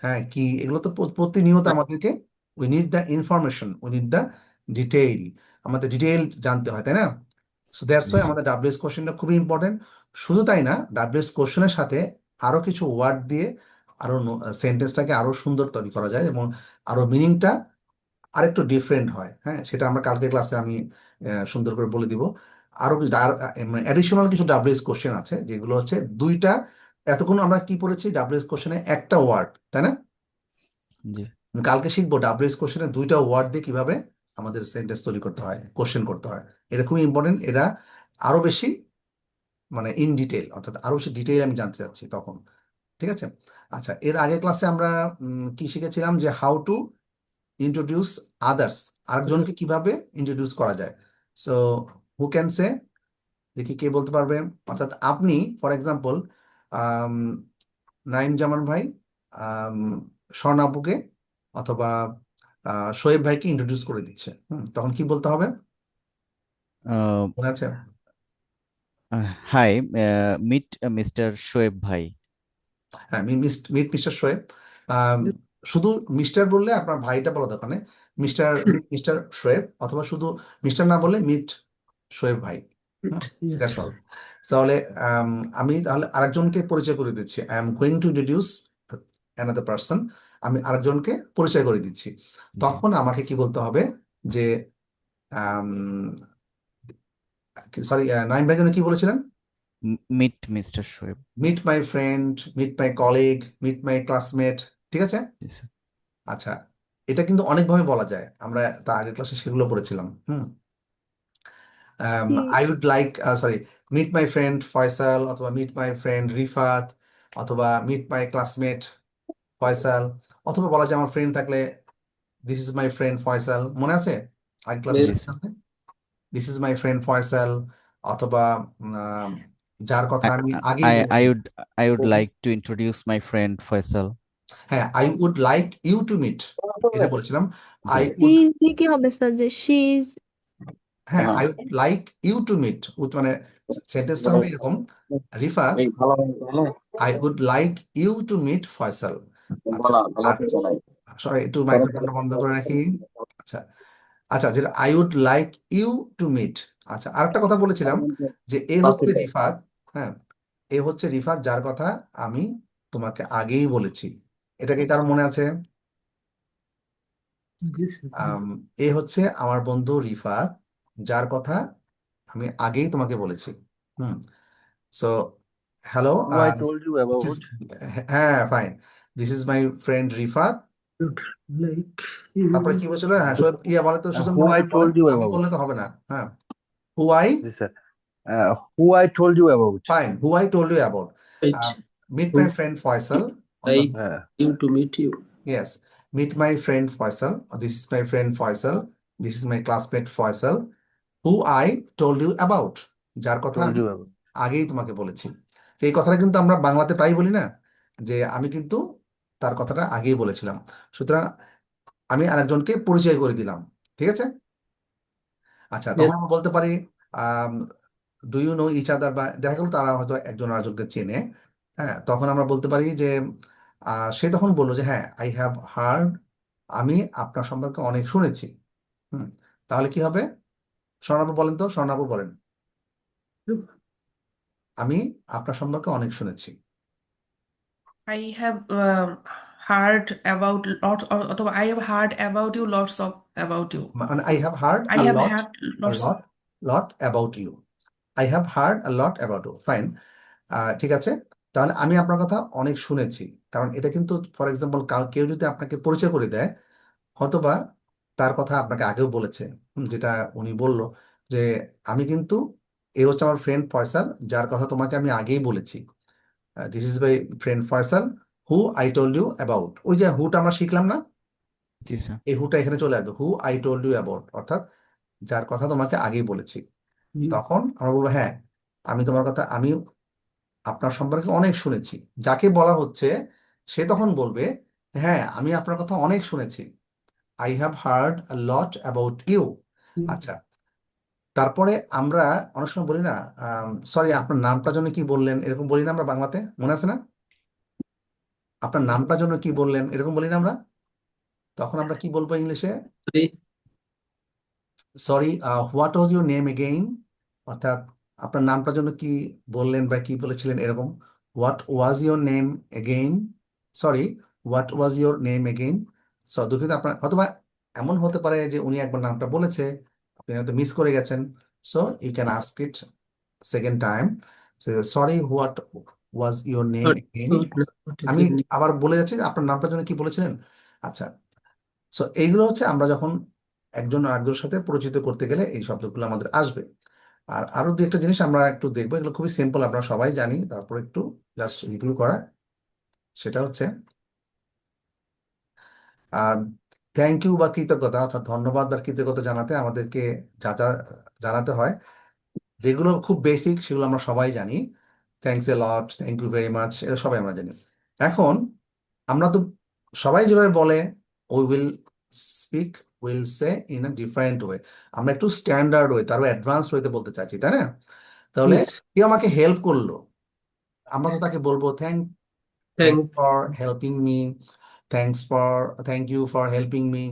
হ্যাঁ কি, এগুলো তো প্রতিনিয়ত আমাদেরকে we need the information, we need the detail, আমাদের ডিটেইল জানতে হয়, তাই না? সো দ্যাটস জি ওয়াই স্যার। আমাদের ডাব্লিউএস কোশ্চেনটা খুবই ইম্পর্টেন্ট। শুধু তাই না, ডাব্লিউএস কোশ্চেনের সাথে আরো কিছু ওয়ার্ড দিয়ে আরো সেন্টেন্সটাকে আরো সুন্দর তৈরি করা যায়, এবং আরো মিনিংটা আরেকটু ডিফারেন্ট হয়। হ্যাঁ, সেটা আমরা কালকে ক্লাসে আমি সুন্দর করে বলে দিব। আরো কিছু অ্যাডিশনাল কিছু ডাব্লিউএস কোশ্চেন আছে, যেগুলো হচ্ছে দুইটা, এতক্ষণ আমরা কি পড়েছি, ডাব্লিউএস কোশ্চেনে একটা ওয়ার্ড, তাই না? জি কালকে শিখবো ডাব্লিউএস কোশ্চেনে দুইটা ওয়ার্ড দিয়ে কিভাবে আমাদের সেন্টেন্স তৈরি করতে হয়, কোশ্চেন করতে হয়। এটা খুবই ইম্পর্টেন্ট, এটা আরো বেশি মানে ইন ডিটেল, অর্থাৎ আরো বেশি ডিটেইল আমি জানতে চাচ্ছি তখন। ঠিক আছে? আচ্ছা, এর আগের ক্লাসে আমরা কি শিখেছিলাম, যে হাউ টু ইন্ট্রোডিউস আদার্স, আরেকজনকে কিভাবে ইন্ট্রোডিউস করা যায়। সো হু ক্যান সে, দেখি কে বলতে পারবে। অর্থাৎ আপনি ফর এক্সাম্পল নাইম জামান ভাই স্বর্ণাপুকে অথবা শোয়েব ভাইকে ইন্ট্রোডিউস করে দিচ্ছে, তখন কি বলতে হবে, মনে আছে? হাই, মিট মিস্টার শোয়েব ভাই। হ্যাঁ, মিট মিস্টার শোয়েব। শুধু মিস্টার বললে আপনার ভাইটা বলা দরকার নেই, মিস্টার মিস্টার শোয়েব, অথবা শুধু মিস্টার না বললে মিট শোয়েব ভাই, Yes. That's all. তাহলে আমি তাহলে আরেকজনকে পরিচয় করে দিচ্ছি, I am going to introduce another person, আমি আরেকজনকে পরিচয় করে দিচ্ছি। তখন আমাকে কি বলতে হবে, যে সরি, নাইম ভাই যেন কি বলেছিলেন, meet mister Shoaib. Meet my friend, meet my colleague, meet my classmate, ঠিক আছে? জি স্যার। আচ্ছা, এটা কিন্তু অনেকভাবে বলা যায়, আমরা তার আগের ক্লাসে সেগুলো পড়েছিলাম। I would like, sorry, meet my friend Faisal, অথবা মিট মাই ফ্রেন্ড রিফাত, অথবা মিট মাই ক্লাসমেট ফয়সাল, অথবা বলা যায় আমার ফ্রেন্ড থাকলে this is my friend Faisal, মনে আছে আগের ক্লাসে? জি sir. This is my friend Faisal, অথবা যার কথা আমি আগেই I বলেছি, I would like to introduce my friend Faisal. হ্যাঁ, I would like you to meet, এটা বলেছিলাম। I G. উড, Is দিয়ে কি হবে স্যার, যে she is হ্যাঁ, I would like you to meet, মানে সেন্টেন্সটা হবে এরকম, Rifat, I would like you to meet Faisal. আচ্ছা, আর সরি, একটু মাইক্রোফোনটা বন্ধ করে রাখি। আচ্ছা আচ্ছা, যেটা I would like you to meet. আচ্ছা, আরেকটা কথা বলেছিলাম, যে এ হচ্ছে রিফাত, হ্যাঁ, এ হচ্ছে রিফাত যার কথা আমি তোমাকে আগেই বলেছি। এটাকে কারো মনে আছে? Yes, yes. এ হচ্ছে আমার বন্ধু রিফাত যার কথা আমি আগেই তোমাকে বলেছি। So hello, Who I told you about. হ্যাঁ fine, this is my friend Rifat. Good. Like তারপরে কি বলছিল? হ্যাঁ, ইয়া বলে তো, সুজন Who মনে I করে told বলেন, you আমি about. বললে তো হবে না। হ্যাঁ, who I, Yes, sir. Who I told you about. ফাইন, who I told you about, right. Meet my friend Faisal, Like Uh, you to meet you. yes, meet my friend Faisal, or this is my friend Faisal, this is my classmate Faisal, who I told you about, যার কথা told আমি you about. আগেই তোমাকে বলেছি। তো এই কথাটা কিন্তু আমরা বাংলাতে প্রায় বলি না, যে আমি কিন্তু তার কথাটা আগেই বলেছিলাম। সুতরাং আমি আরেকজনকে পরিচয় করে দিলাম, ঠিক আছে? আচ্ছা, তখন Yes. আমরা বলতে পারি do you know each other, বা দেখা গেল তারা হয়তো একজন আরেকজনকে চেনে। হ্যাঁ, তখন আমরা বলতে পারি যে সে তখন বললো যে হ্যাঁ, আই হ্যাভ হার্ড, আমি আপনার সম্পর্কে অনেক শুনেছি। তাহলে কি হবে? স্বর্ণাপু বলেন তো, স্বর্ণাপু বলেন, আমি আপনার সম্পর্কে অনেক শুনেছি। I have heard about lots, অথবা I have heard about you, lots of about you. মানে I have hard I a have lot, had a lots of. lot, lot about you. I have heard a lot about you. Fine. ঠিক আছে, তাহলে আমি আপনার কথা অনেক শুনেছি, কারণ এটা কিন্তু ফর এক্সাম্পল কেউ যদি আপনাকে পরিচয় করে দেয়, হয়তোবা তার কথা আপনাকে আগেও বলেছে, যেটা উনি বলল যে আমি কিন্তু, এ হচ্ছে আমার ফ্রেন্ড ফয়সাল যার কথা তোমাকে আমি আগেই বলেছি, this is my friend Faisal who I told you about. ওই যে হুটা আমরা শিখলাম না, জি স্যার। এই হুটা এখানে চলে আসবে, who I told you about, অর্থাৎ যার কথা তোমাকে আগেই বলেছি। You. তখন আমরা বলবো হ্যাঁ, আমি তোমার কথা, আমি আপনার সম্পর্কে অনেক শুনেছি। যাকে বলা হচ্ছে সে তখন বলবে হ্যাঁ, আমি আপনার কথা অনেক শুনেছি। I have heard a lot about you. আচ্ছা, তারপরে আমরা অনেক সময় বলি না, সরি আপনার নামটার জন্য কি বললেন, এরকম বলি না আমরা বাংলাতে, মনে আছে না? আপনার নামটার জন্য কি বললেন, এরকম বলি না আমরা? তখন আমরা কি বলবো ইংলিশে? Sorry. Sorry, what was your name again, অর্থাৎ আপনার নামটার জন্য কি বললেন বা কি বলেছিলেন, এরকম। What was your name again, sorry, what was your name again. দুঃখিত, আপনার অথবা এমন হতে পারে যে উনি একবার নামটা বলেছে, আপনি হয়তো মিস করে গেছেন, so you can ask it second time, sorry, what was your name What, again. what is আমি your name? আবার বলে যাচ্ছি যে আপনার নামটার জন্য কি বলেছিলেন। আচ্ছা, সো এইগুলো হচ্ছে আমরা যখন একজন আরেকজনের সাথে পরিচিত করতে গেলে এই শব্দগুলো আমাদের আসবে। আর আরো দু একটা জিনিস আমরা একটু দেখবো, এগুলো খুবই সিম্পল, আমরা সবাই জানি, তারপর একটু জাস্ট রিভিউ করা। সেটা হচ্ছে থ্যাংক ইউ বা কৃতজ্ঞতা, অর্থাৎ ধন্যবাদ বা কৃতজ্ঞতা জানাতে আমাদেরকে যা যা জানাতে হয়, যেগুলো খুব বেসিক সেগুলো আমরা সবাই জানি। Thanks a lot, thank you very much, এটা সবাই আমরা জানি। এখন আমরা তো সবাই যেভাবে বলে, we will speak, will say in a different way, আমরা একটু স্ট্যান্ডার্ড ওয়ে, তারও অ্যাডভান্স ওয়েতে বলতে চাইছি, তাই না? তাহলে Yes. কেউ আমাকে হেল্প করলো, আমরা তো তাকে বলবো thank Thank. For helping me, thank you for helping me.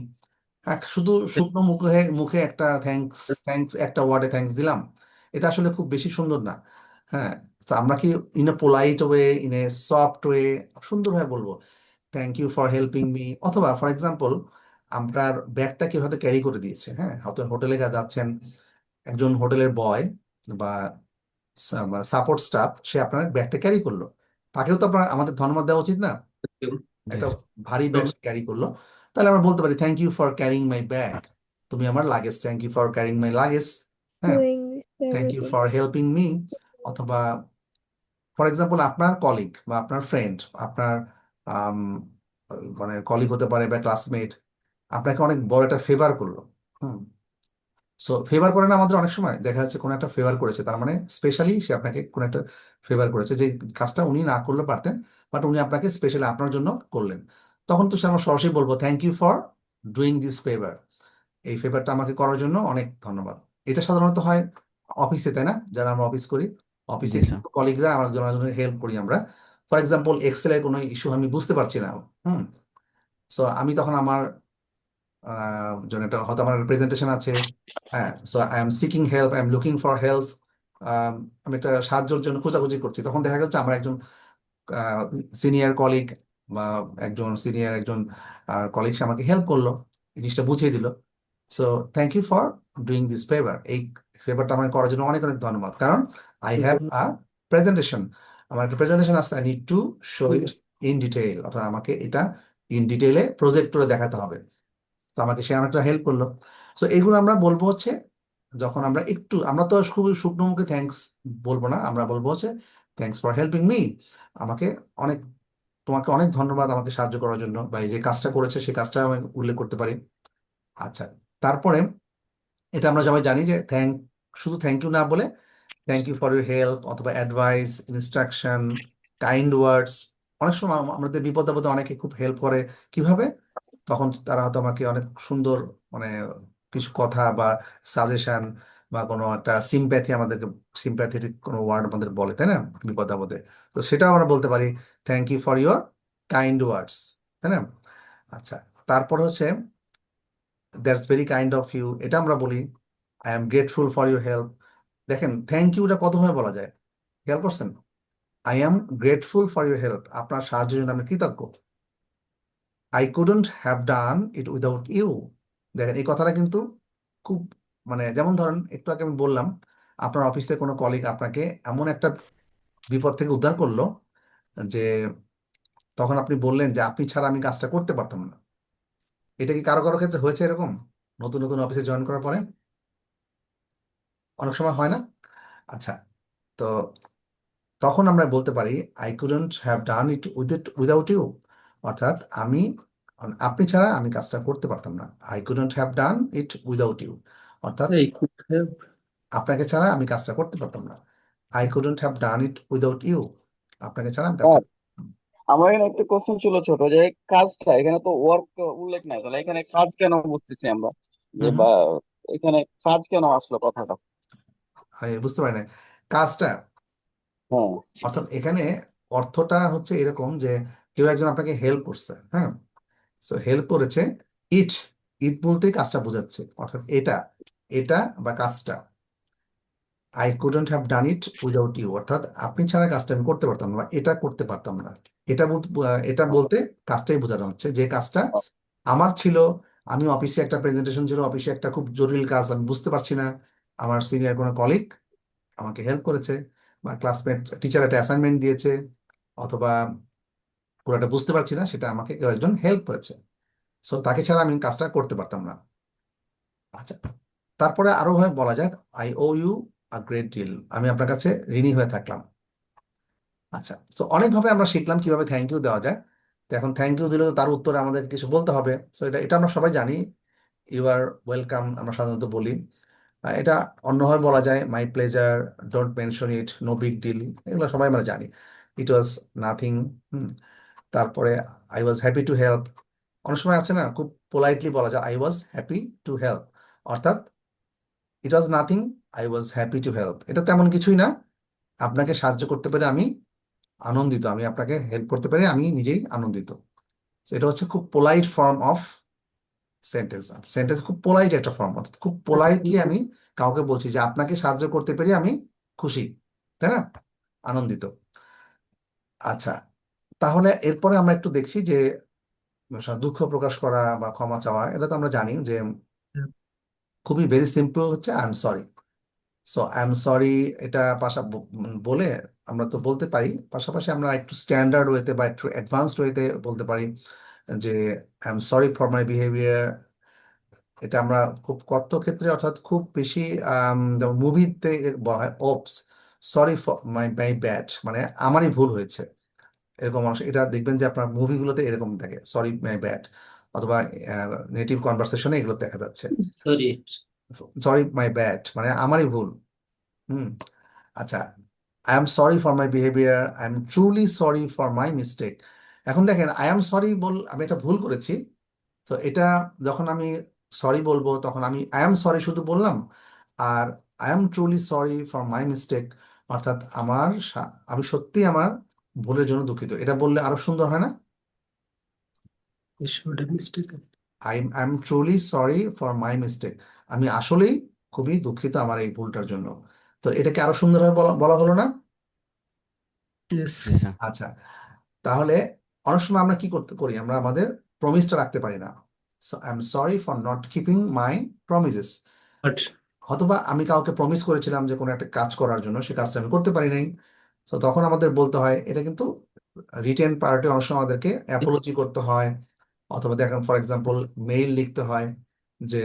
হ্যাঁ, শুধু শুকনো মুখে মুখে একটা থ্যাঙ্কস থ্যাঙ্কস একটা ওয়ার্ডে থ্যাঙ্কস দিলাম, এটা আসলে খুব বেশি সুন্দর না। হ্যাঁ, তো আমরা কি in a polite way, in a soft way সুন্দরভাবে বলবো thank you for helping me. অথবা ফর এক্সাম্পল, আপনার ব্যাগটা কেউ হয়তো ক্যারি করে দিয়েছে, হ্যাঁ, হয়তো হোটেলে যাচ্ছেন, একজন হোটেলের বয় বা সাপোর্ট স্টাফ, সে আপনার ব্যাগটা ক্যারি করলো, তাকেও তো আপনার আমাদের ধন্যবাদ দেওয়া উচিত না? you. একটা Yes. ভারী ব্যাগ No. ক্যারি করলো, তাহলে আমরা বলতে পারি thank you for carrying my bag, তুমি আমার luggage, thank you for carrying my luggage. হ্যাঁ, doing this thank you everything. For helping me. অথবা ফর এক্সাম্পল, আপনার কলিগ বা আপনার ফ্রেন্ড, আপনার আম, মানে কলিগ হতে পারে বা ক্লাসমেট, আপনাকে অনেক বড় একটা ফেভার করলো। হুম, সো ফেভার করে না, আমাদের অনেক সময় দেখা যাচ্ছে কোনো একটা ফেভার করেছে, তার মানে স্পেশালি সে আপনাকে কোনো একটা ফেভার করেছে, যে কাজটা উনি না করলে পারতেন, বাট উনি আপনাকে স্পেশালি আপনার জন্য করলেন। তখন তো সে আমরা সরাসরি বলবো thank you for doing this favour, এই ফেভারটা আমাকে করার জন্য অনেক ধন্যবাদ। এটা সাধারণত হয় অফিসে, তাই না? যারা আমরা অফিস করি, অফিসে জি স্যার। কিন্তু কলিগরা আমার জন্য হেল্প করি আমরা। ফর এক্সাম্পল, এক্সেলের কোনো ইস্যু আমি বুঝতে পারছি না, হুম, সো আমি তখন আমার জন্য একটা হয়তো আমার প্রেজেন্টেশন আছে, হ্যাঁ, so I am seeking help, I am looking for help, আমি একটা সাহায্যের জন্য খোঁজাখুঁজি করছি, তখন দেখা যাচ্ছে আমার একজন সিনিয়র কলিগ বা একজন কলিগ সে আমাকে হেল্প করলো, জিনিসটা বুঝিয়ে দিল। So thank you for doing this favour, এই ফেভারটা আমাকে করার জন্য অনেক অনেক ধন্যবাদ, কারণ আই হ্যাভ আ প্রেজেন্টেশন, আমার একটা প্রেজেন্টেশন আছে, I need to show it in detail, অর্থাৎ আমাকে এটা ইন ডিটেইলে প্রজেক্টরে দেখাতে হবে, তো আমাকে সে অনেকটা হেল্প করলো। সো এইগুলো আমরা বলবো হচ্ছে যখন আমরা একটু, আমরা তো খুবই শুকনো মুখে থ্যাঙ্কস বলবো না, আমরা বলবো হচ্ছে থ্যাঙ্কস ফর হেল্পিং মি, আমাকে অনেক, তোমাকে অনেক ধন্যবাদ আমাকে সাহায্য করার জন্য, বা এই যে কাজটা করেছে সেই কাজটা আমি উল্লেখ করতে পারি। আচ্ছা, তারপরে এটা আমরা সবাই জানি যে শুধু থ্যাংক ইউ না বলে thank you for your help, অথবা অ্যাডভাইস, ইনস্ট্রাকশন, কাইন্ড ওয়ার্ডস। অনেক সময় আমাদের বিপদ আপদে অনেকে খুব হেল্প করে, কিভাবে? তখন তারা হয়তো আমাকে অনেক সুন্দর, মানে কিছু কথা বা সাজেশন বা কোনো একটা আমাদেরকে সিম্প্যাথেটিক কোনো ওয়ার্ড আমাদের বলে, তাই না, বিপদ আপদে। তো সেটাও আমরা বলতে পারি thank you for your kind words, তাই না? আচ্ছা, তারপর হচ্ছে that's very kind of you, এটা আমরা বলি I am grateful for your help. দেখেন থ্যাংক ইউটা কতভাবে বলা যায়, খেয়াল করছেন? I am grateful for your help, আপনার সাহায্যের জন্য আমি কৃতজ্ঞ। I couldn't have done it without you, দেখেন এই কথাটা কিন্তু খুব, মানে যেমন ধরেন একটু আগে আমি বললাম, আপনার অফিসে কোনো কলিগ আপনাকে এমন একটা বিপদ থেকে উদ্ধার করলো যে তখন আপনি বললেন যে আপনি ছাড়া আমি কাজটা করতে পারতাম না। এটা কি কারো কারো ক্ষেত্রে হয়েছে এরকম, নতুন নতুন অফিসে জয়েন করার পরে? অনেক সময় হয় না? আচ্ছা, তো তখন আমরা বলতে পারি I couldn't have done it without you, অর্থাৎ আপনি ছাড়া আমি কাজটা করতে পারতাম না। I couldn't have done it without you, অর্থাৎ I could have. আপনাকে ছাড়া আমি কাজটা করতে পারতাম না। I couldn't have done it without you, আপনাকে ছাড়া আমি কাজটা স্যার আমার এখানে একটা কোশ্চেন ছিল ছোট, যে কাজটা এখানে তো ওয়ার্ক উল্লেখ নাই, তাহলে এখানে কাজ কেন বুঝতেছি আমরা, যে হুম বা এখানে কাজ কেন আসলো কথাটা? আমি বুঝতে পারি না কাজটা, হ্যাঁ। অর্থাৎ এখানে অর্থটা হচ্ছে এরকম যে কেউ একজন আপনাকে হেল্প করছে, হ্যাঁ, সো হেল্প করেছে, ইট, ইট বলতেই কাজটা বোঝাচ্ছে, অর্থাৎ এটা, এটা বা কাজটা, I couldn't have done it without you, অর্থাৎ আপনি ছাড়া কাজটা আমি করতে পারতাম না বা এটা করতে পারতাম না। এটা বলতে, এটা বলতে কাজটাই বোঝানো হচ্ছে, যে কাজটা আমার ছিল, আমি অফিসে একটা প্রেজেন্টেশন ছিল, অফিসে একটা খুব জরুরি কাজ আমি বুঝতে পারছি না, আমার সিনিয়র কোনো কলিগ আমাকে হেল্প করেছে, বা ক্লাসমেট টিচার একটা অ্যাসাইনমেন্ট দিয়েছে, অথবা পুরোটা বুঝতে পারছি না, সেটা আমাকে কেউ একজন হেল্প করেছে, সো তাকে ছাড়া আমি কাজটা করতে পারতাম না। আচ্ছা, তারপরে আরো ভাবে বলা যায়, I owe you a great deal, আমি আপনার কাছে ঋণী হয়ে থাকলাম। আচ্ছা, তো অনেকভাবে আমরা শিখলাম কিভাবে থ্যাংক ইউ দেওয়া যায়। তো এখন থ্যাংক ইউ দিলে তো তার উত্তরে আমাদের কিছু বলতে হবে, তো এটা এটা আমরা সবাই জানি, ইউ আর ওয়েলকাম আমরা সাধারণত বলি। এটা অন্যভাবে বলা যায়, my pleasure, don't mention it, no big deal, এগুলো সবাই আমরা জানি, ইট ওয়াজ নাথিং। তারপরে I was happy to help, অনেক সময় আছে না, খুব পোলাইটলি বলা যায়, I was happy to help, অর্থাৎ it was nothing, I was happy to help, এটা তেমন কিছুই না, আপনাকে সাহায্য করতে পেরে আমি আনন্দিত, আমি আপনাকে হেল্প করতে পেরে আমি নিজেই আনন্দিত। So, এটা হচ্ছে খুব polite form of sentence, sentence খুব পোলাইট একটা ফর্ম, অর্থাৎ খুব পোলাইটলি আমি কাউকে বলছি যে আপনাকে সাহায্য করতে পেরে আমি খুশি, তাই না, আনন্দিত। আচ্ছা, তাহলে এরপরে আমরা একটু দেখছি যে দুঃখ প্রকাশ করা বা ক্ষমা চাওয়া, এটা তো আমরা জানি যে খুবই ভেরি সিম্পল হচ্ছে I am sorry. So I am sorry, এটা বলে আমরা তো বলতে পারি, পাশাপাশি আমরা একটু স্ট্যান্ডার্ড ওয়েতে বা একটু অ্যাডভান্সড ওয়েতে বলতে পারি যে I am sorry for my behaviour. এটা আমরা খুব কত ক্ষেত্রে, অর্থাৎ খুব বেশি যেমন মুভিতে বলা হয় ওপস, sorry for my my bad, মানে আমারই ভুল হয়েছে, এরকম মানুষ, এটা দেখবেন যে আপনার মুভিগুলোতে এরকম থাকে, সরি মাই ব্যাড, অথবা নেটিভ কনভারসেশনে এগুলো দেখা যাচ্ছে, Sorry. সরি মাই ব্যাড মানে আমারই ভুল। হুম। আচ্ছা, I am sorry for my behaviour, I am truly sorry for my mistake. এখন দেখেন, আই এম সরি আমি একটা ভুল করেছি, তো এটা যখন আমি সরি বলবো তখন আমি আই এম সরি শুধু বললাম, আর I am truly sorry for my mistake, অর্থাৎ আমি সত্যি আমার ভুলের জন্য দুঃখিত, এটা বললে আরো সুন্দর হয় না? I showed a mistake. I am truly sorry for my mistake, আমি আসলেই খুবই দুঃখিত আমার এই ভুলটার জন্য। তো এটাকে আরো সুন্দরভাবে বলা বলা হলো না? Yes. জি স্যার। আচ্ছা, তাহলে অনেক সময় আমরা কি করতে করি, আমরা আমাদের প্রমিসটা রাখতে পারি না, so I am sorry for not keeping my promises, But অথবা আমি কাউকে প্রমিস করেছিলাম যে কোনো একটা কাজ করার জন্য, সে কাজটা আমি করতে পারি নাই, তো তখন আমাদের বলতে হয়, এটা কিন্তু রিটেন পার্টে অনেক সময় আমাদেরকে অ্যাপোলজি করতে হয়, অথবা দেখেন ফর এক্সাম্পল মেইল লিখতে হয় যে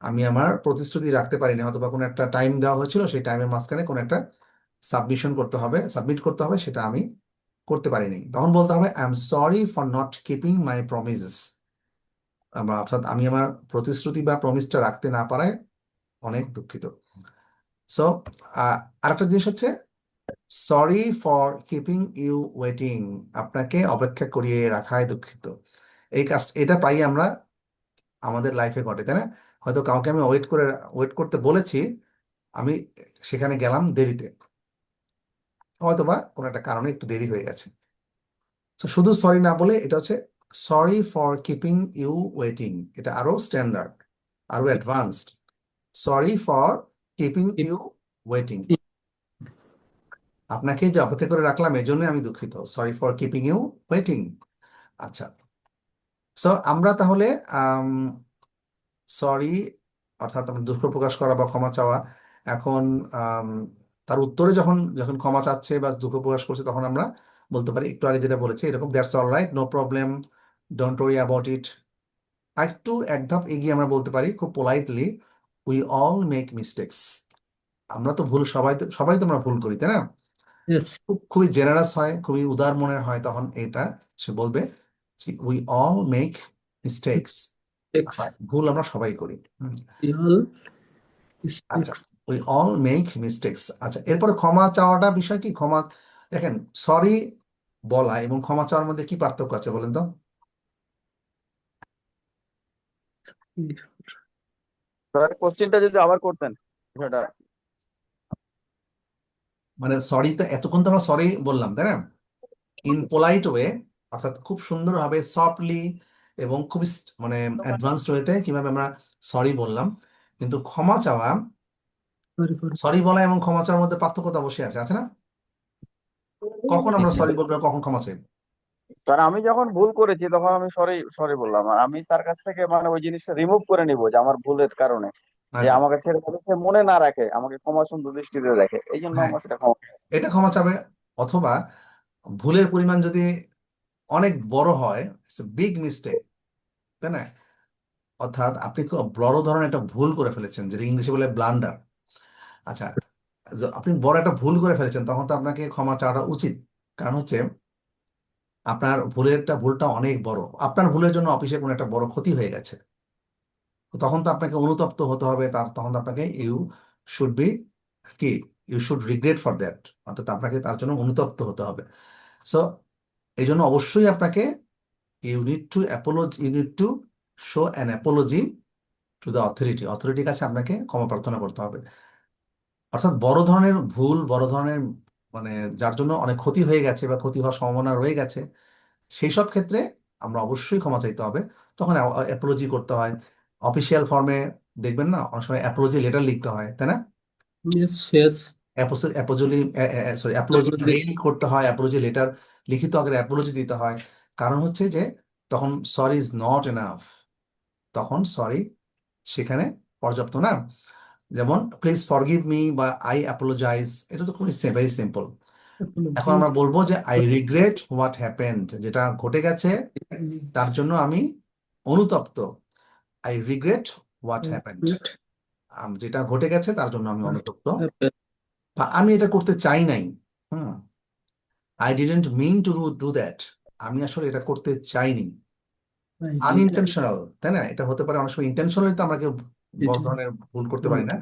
আমি আমার প্রতিশ্রুতি রাখতে পারিনি, অথবা কোনো একটা টাইম দেওয়া হয়েছিল, সেই টাইমের মাঝখানে কোনো একটা সাবমিট করতে হবে, সেটা আমি করতে পারিনি, তখন বলতে হবে I am sorry for not keeping my promises, অর্থাৎ আমি আমার প্রতিশ্রুতি বা প্রমিসটা রাখতে না পারায় অনেক দুঃখিত। সো আরেকটা জিনিস হচ্ছে sorry for keeping you waiting, আপনাকে অপেক্ষা করিয়ে রাখায় দুঃখিত, এই কাজ, এটা প্রায় আমরা আমাদের লাইফে ঘটে, তাই না? হয়তো কাউকে আমি ওয়েট করতে বলেছি, আমি সেখানে গেলাম দেরিতে, হয়তোবা কোনো একটা কারণে একটু দেরি হয়ে গেছে, তো শুধু সরি না বলে এটা হচ্ছে sorry for keeping you waiting, এটা আরো স্ট্যান্ডার্ড, আরো advanced, sorry for keeping you waiting, আপনাকে যে অপেক্ষা করে রাখলাম এই জন্য আমি দুঃখিত, sorry for keeping you waiting. আচ্ছা, সো আমরা তাহলে সরি অর্থাৎ আমরা দুঃখ প্রকাশ করা বা ক্ষমা চাওয়া, এখন তার উত্তরে যখন যখন ক্ষমা চাচ্ছে বা দুঃখ প্রকাশ করছে, তখন আমরা বলতে পারি একটু আগে যেটা বলেছি এরকম, that's all right, no problem, don't worry about it. একটু এক ধাপ এগিয়ে আমরা বলতে পারি খুব politely, we all make mistakes, আমরা তো সবাই তো আমরা ভুল করি, তাই না? yes. খুবই জেনারাস হয়, খুবই উদার মনের হয়, তখন এটা সে বলবে we all make mistakes, X. ভুল আমরা সবাই করি। We all আচ্ছা, mistakes. We all make mistakes. আচ্ছা, এরপরে ক্ষমা চাওয়াটা বিষয় কি, ক্ষমা, দেখেন সরি বলা এবং ক্ষমা চাওয়ার মধ্যে কি পার্থক্য আছে বলেন তো? স্যার কোশ্চেনটা যদি আবার করতেন সেটা। মানে সরি তো এতক্ষণ তো আমরা সরি বললাম তাই না, ইন পোলাইট ওয়ে, অর্থাৎ খুব সুন্দরভাবে সফটলি এবং খুবই মানে অ্যাডভান্সড ওয়েতে কিভাবে আমরা সরি বললাম, কিন্তু ক্ষমা চাওয়া, Sorry for সরি বলা এবং ক্ষমা চাওয়ার মধ্যে পার্থক্য তো অবশ্যই আছে, আছে না? কখন জি আমরা স্যার। সরি বলবো আর কখন ক্ষমা চাইবো? স্যার আমি যখন ভুল করেছি তখন আমি সরি সরি বললাম, আর আমি তার কাছ থেকে মানে ওই জিনিসটা রিমুভ করে নিব যে আমার ভুলের কারণে, যে আচ্ছা, আমাকে ছেড়ে যাতে সে মনে না রাখে, আমাকে ক্ষমা সুন্দর দৃষ্টিতে দেখে, এই জন্য হ্যাঁ, আমার সেটা ক্ষমা। এটা ক্ষমা চাবে। অথবা ভুলের পরিমাণ যদি অনেক বড় হয়, বিগ মিস্টেক, তাই না? অর্থাৎ আপনি খুব বড় ধরনের একটা ভুল করে ফেলেছেন, যেটা ইংলিশে বলে ব্লান্ডার। আচ্ছা, আপনি বড় একটা ভুল করে ফেলেছেন, তখন তো আপনাকে ক্ষমা চাওয়াটা উচিত। কারণ হচ্ছে আপনার ভুলটা অনেক বড়, আপনার ভুলের জন্য অফিসে কোনো একটা বড় ক্ষতি হয়ে গেছে। তো তখন তো আপনাকে অনুতপ্ত হতে হবে, তখন তো আপনাকে শুড বি কি you should regret for that, অর্থাৎ আপনাকে তার জন্য অনুতপ্ত হতে হবে। সো এই জন্য অবশ্যই আপনাকে you need to show an apology to the অথরিটির কাছে আপনাকে ক্ষমা প্রার্থনা করতে হবে। অর্থাৎ বড় ধরনের ভুল, বড় ধরনের মানে যার জন্য অনেক ক্ষতি হয়ে গেছে বা ক্ষতি হওয়ার সম্ভাবনা রয়ে গেছে, সেই সব ক্ষেত্রে আমরা অবশ্যই ক্ষমা চাইতে হবে। তখন অ্যাপোলজি করতে হয় অফিসিয়াল ফর্মে, দেখবেন না অনেক সময় অ্যাপোলজি লেটার লিখতে হয়, তাই না? yes, yes. Apology Apology. Mail করতে হয়, অ্যাপোলজি লেটার লিখিত আকারে অ্যাপোলজি দিতে হয়। কারণ হচ্ছে যে তখন সরি ইজ নট এনাফ, তখন সরি সেখানে পর্যাপ্ত না। যেমন প্লিজ ফরগিভ মি বা আই অ্যাপোলোজাইজ, এটা তো খুবই ভেরি সিম্পল। এখন আমরা Apologies. বলবো যে আই রিগ্রেট হোয়াট হ্যাপেন্ড, যেটা ঘটে গেছে তার জন্য আমি অনুতপ্ত। I regret what happened, Regret যেটা ঘটে গেছে তার জন্য আমি what অনুতপ্ত, happened. বা আমি এটা করতে চাই নাই। হুম, I didn't mean to do that, আমি আসলে এটা করতে চাইনি। I did. আনইনটেনশনাল, তাই না? এটা হতে পারে অনেক সময় ইন্টেনশনালি, তো আমরা কেউ বড় Did. ধরনের ভুল করতে পারি না।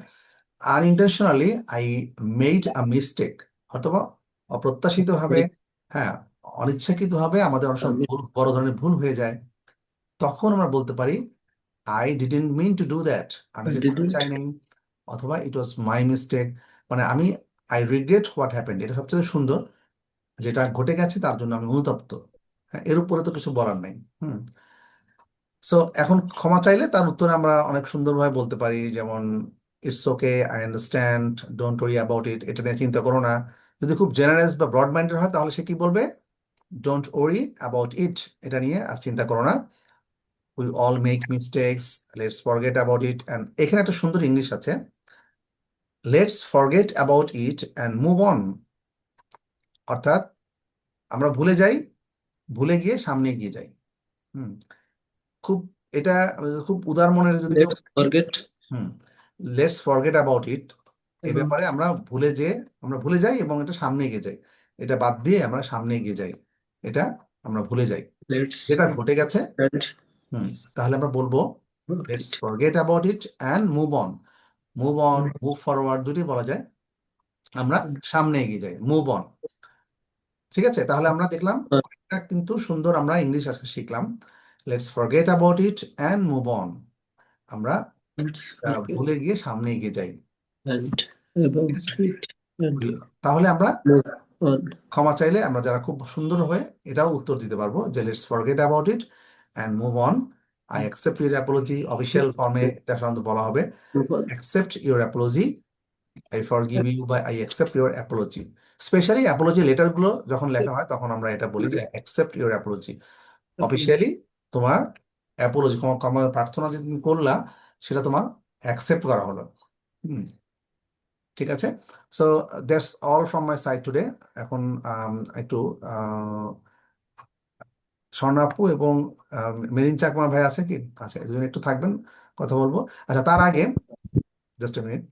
Unintentionally I made a mistake, অথবা অপ্রত্যাশিত ভাবে, Correct. হ্যাঁ, অনিচ্ছাকৃত ভাবে আমাদের অনেক সময় বড় ধরনের ভুল হয়ে যায়। তখন আমরা বলতে পারি I didn't mean to do that, আমি I এটা করতে didn't. চাই নাই, অথবা ইট ওয়াজ মাই মিস্টেক। মানে আমি আই রিগ্রেট হোয়াট হ্যাপেন্ড, এটা সবচেয়ে সুন্দর, যেটা ঘটে গেছে তার জন্য আমি অনুতপ্ত। হ্যাঁ, এর উপরে তো কিছু বলার নাই। হুম, সো এখন ক্ষমা চাইলে তার উত্তরে আমরা অনেক সুন্দরভাবে বলতে পারি, যেমন it's okay, I understand, don't worry about ইট, এটা নিয়ে চিন্তা করো না। যদি খুব জেনারেস বা ব্রড মাইন্ডেড হয় তাহলে সে কি বলবে, ডোন্ট ওয়ারি অ্যাবাউট ইট, এটা নিয়ে আর চিন্তা করো না, we all make mistakes, let's forget about it. And এখানে একটা সুন্দর ইংলিশ আছে, let's forget about it and move on, অর্থাৎ আমরা ভুলে যাই, ভুলে গিয়ে সামনে এগিয়ে যাই। হুম, খুব এটা খুব উদার মনের যদি কেউ, Let's forget hmm, let's forget about ইট, এই about. ব্যাপারে আমরা ভুলে যাই এবং এটা সামনে এগিয়ে যাই, এটা বাদ দিয়ে আমরা সামনে এগিয়ে যাই, এটা আমরা ভুলে যাই, Let's যেটা ঘটে গেছে। forget হুম, তাহলে আমরা বলবো about let's it. Forget about it and move on. Move forward দুটি বলা যায়, আমরা সামনে এগিয়ে যাই, মুভ অন। ঠিক আছে, তাহলে আমরা দেখলাম Uh, কয়েকটা কিন্তু সুন্দর আমরা ইংলিশ আজকে শিখলাম। Let's forget about it and move on, আমরা Let's forget ভুলে গিয়ে সামনে এগিয়ে যাই। and ঠিক about আছে, it and তাহলে আমরা move on. ক্ষমা চাইলে আমরা যারা খুব সুন্দর হয়ে এটাও উত্তর দিতে পারবো যে let's forget about it and move on, I accept your apology, official ফর্মে এটা সাধারণত বলা হবে Move on. Accept your apology, I forgive you বা I accept your apology. Specially apology letter গুলো যখন লেখা হয় তখন আমরা এটা বলি যে অ্যাকসেপ্ট ইউর অ্যাপোলজি, অফিসিয়ালি তোমার অ্যাপোলজি, ক্ষমা প্রার্থনা যে তুমি করলা সেটা তোমার অ্যাকসেপ্ট করা হলো। হুম, ঠিক আছে। So that's all from my side today. এখন একটু স্বর্ণা আপু এবং মেদিন চাকমা ভাই আছে কি? আচ্ছা, দুজন একটু থাকবেন, কথা বলবো। আচ্ছা, তার আগে জাস্ট এ মিনিট।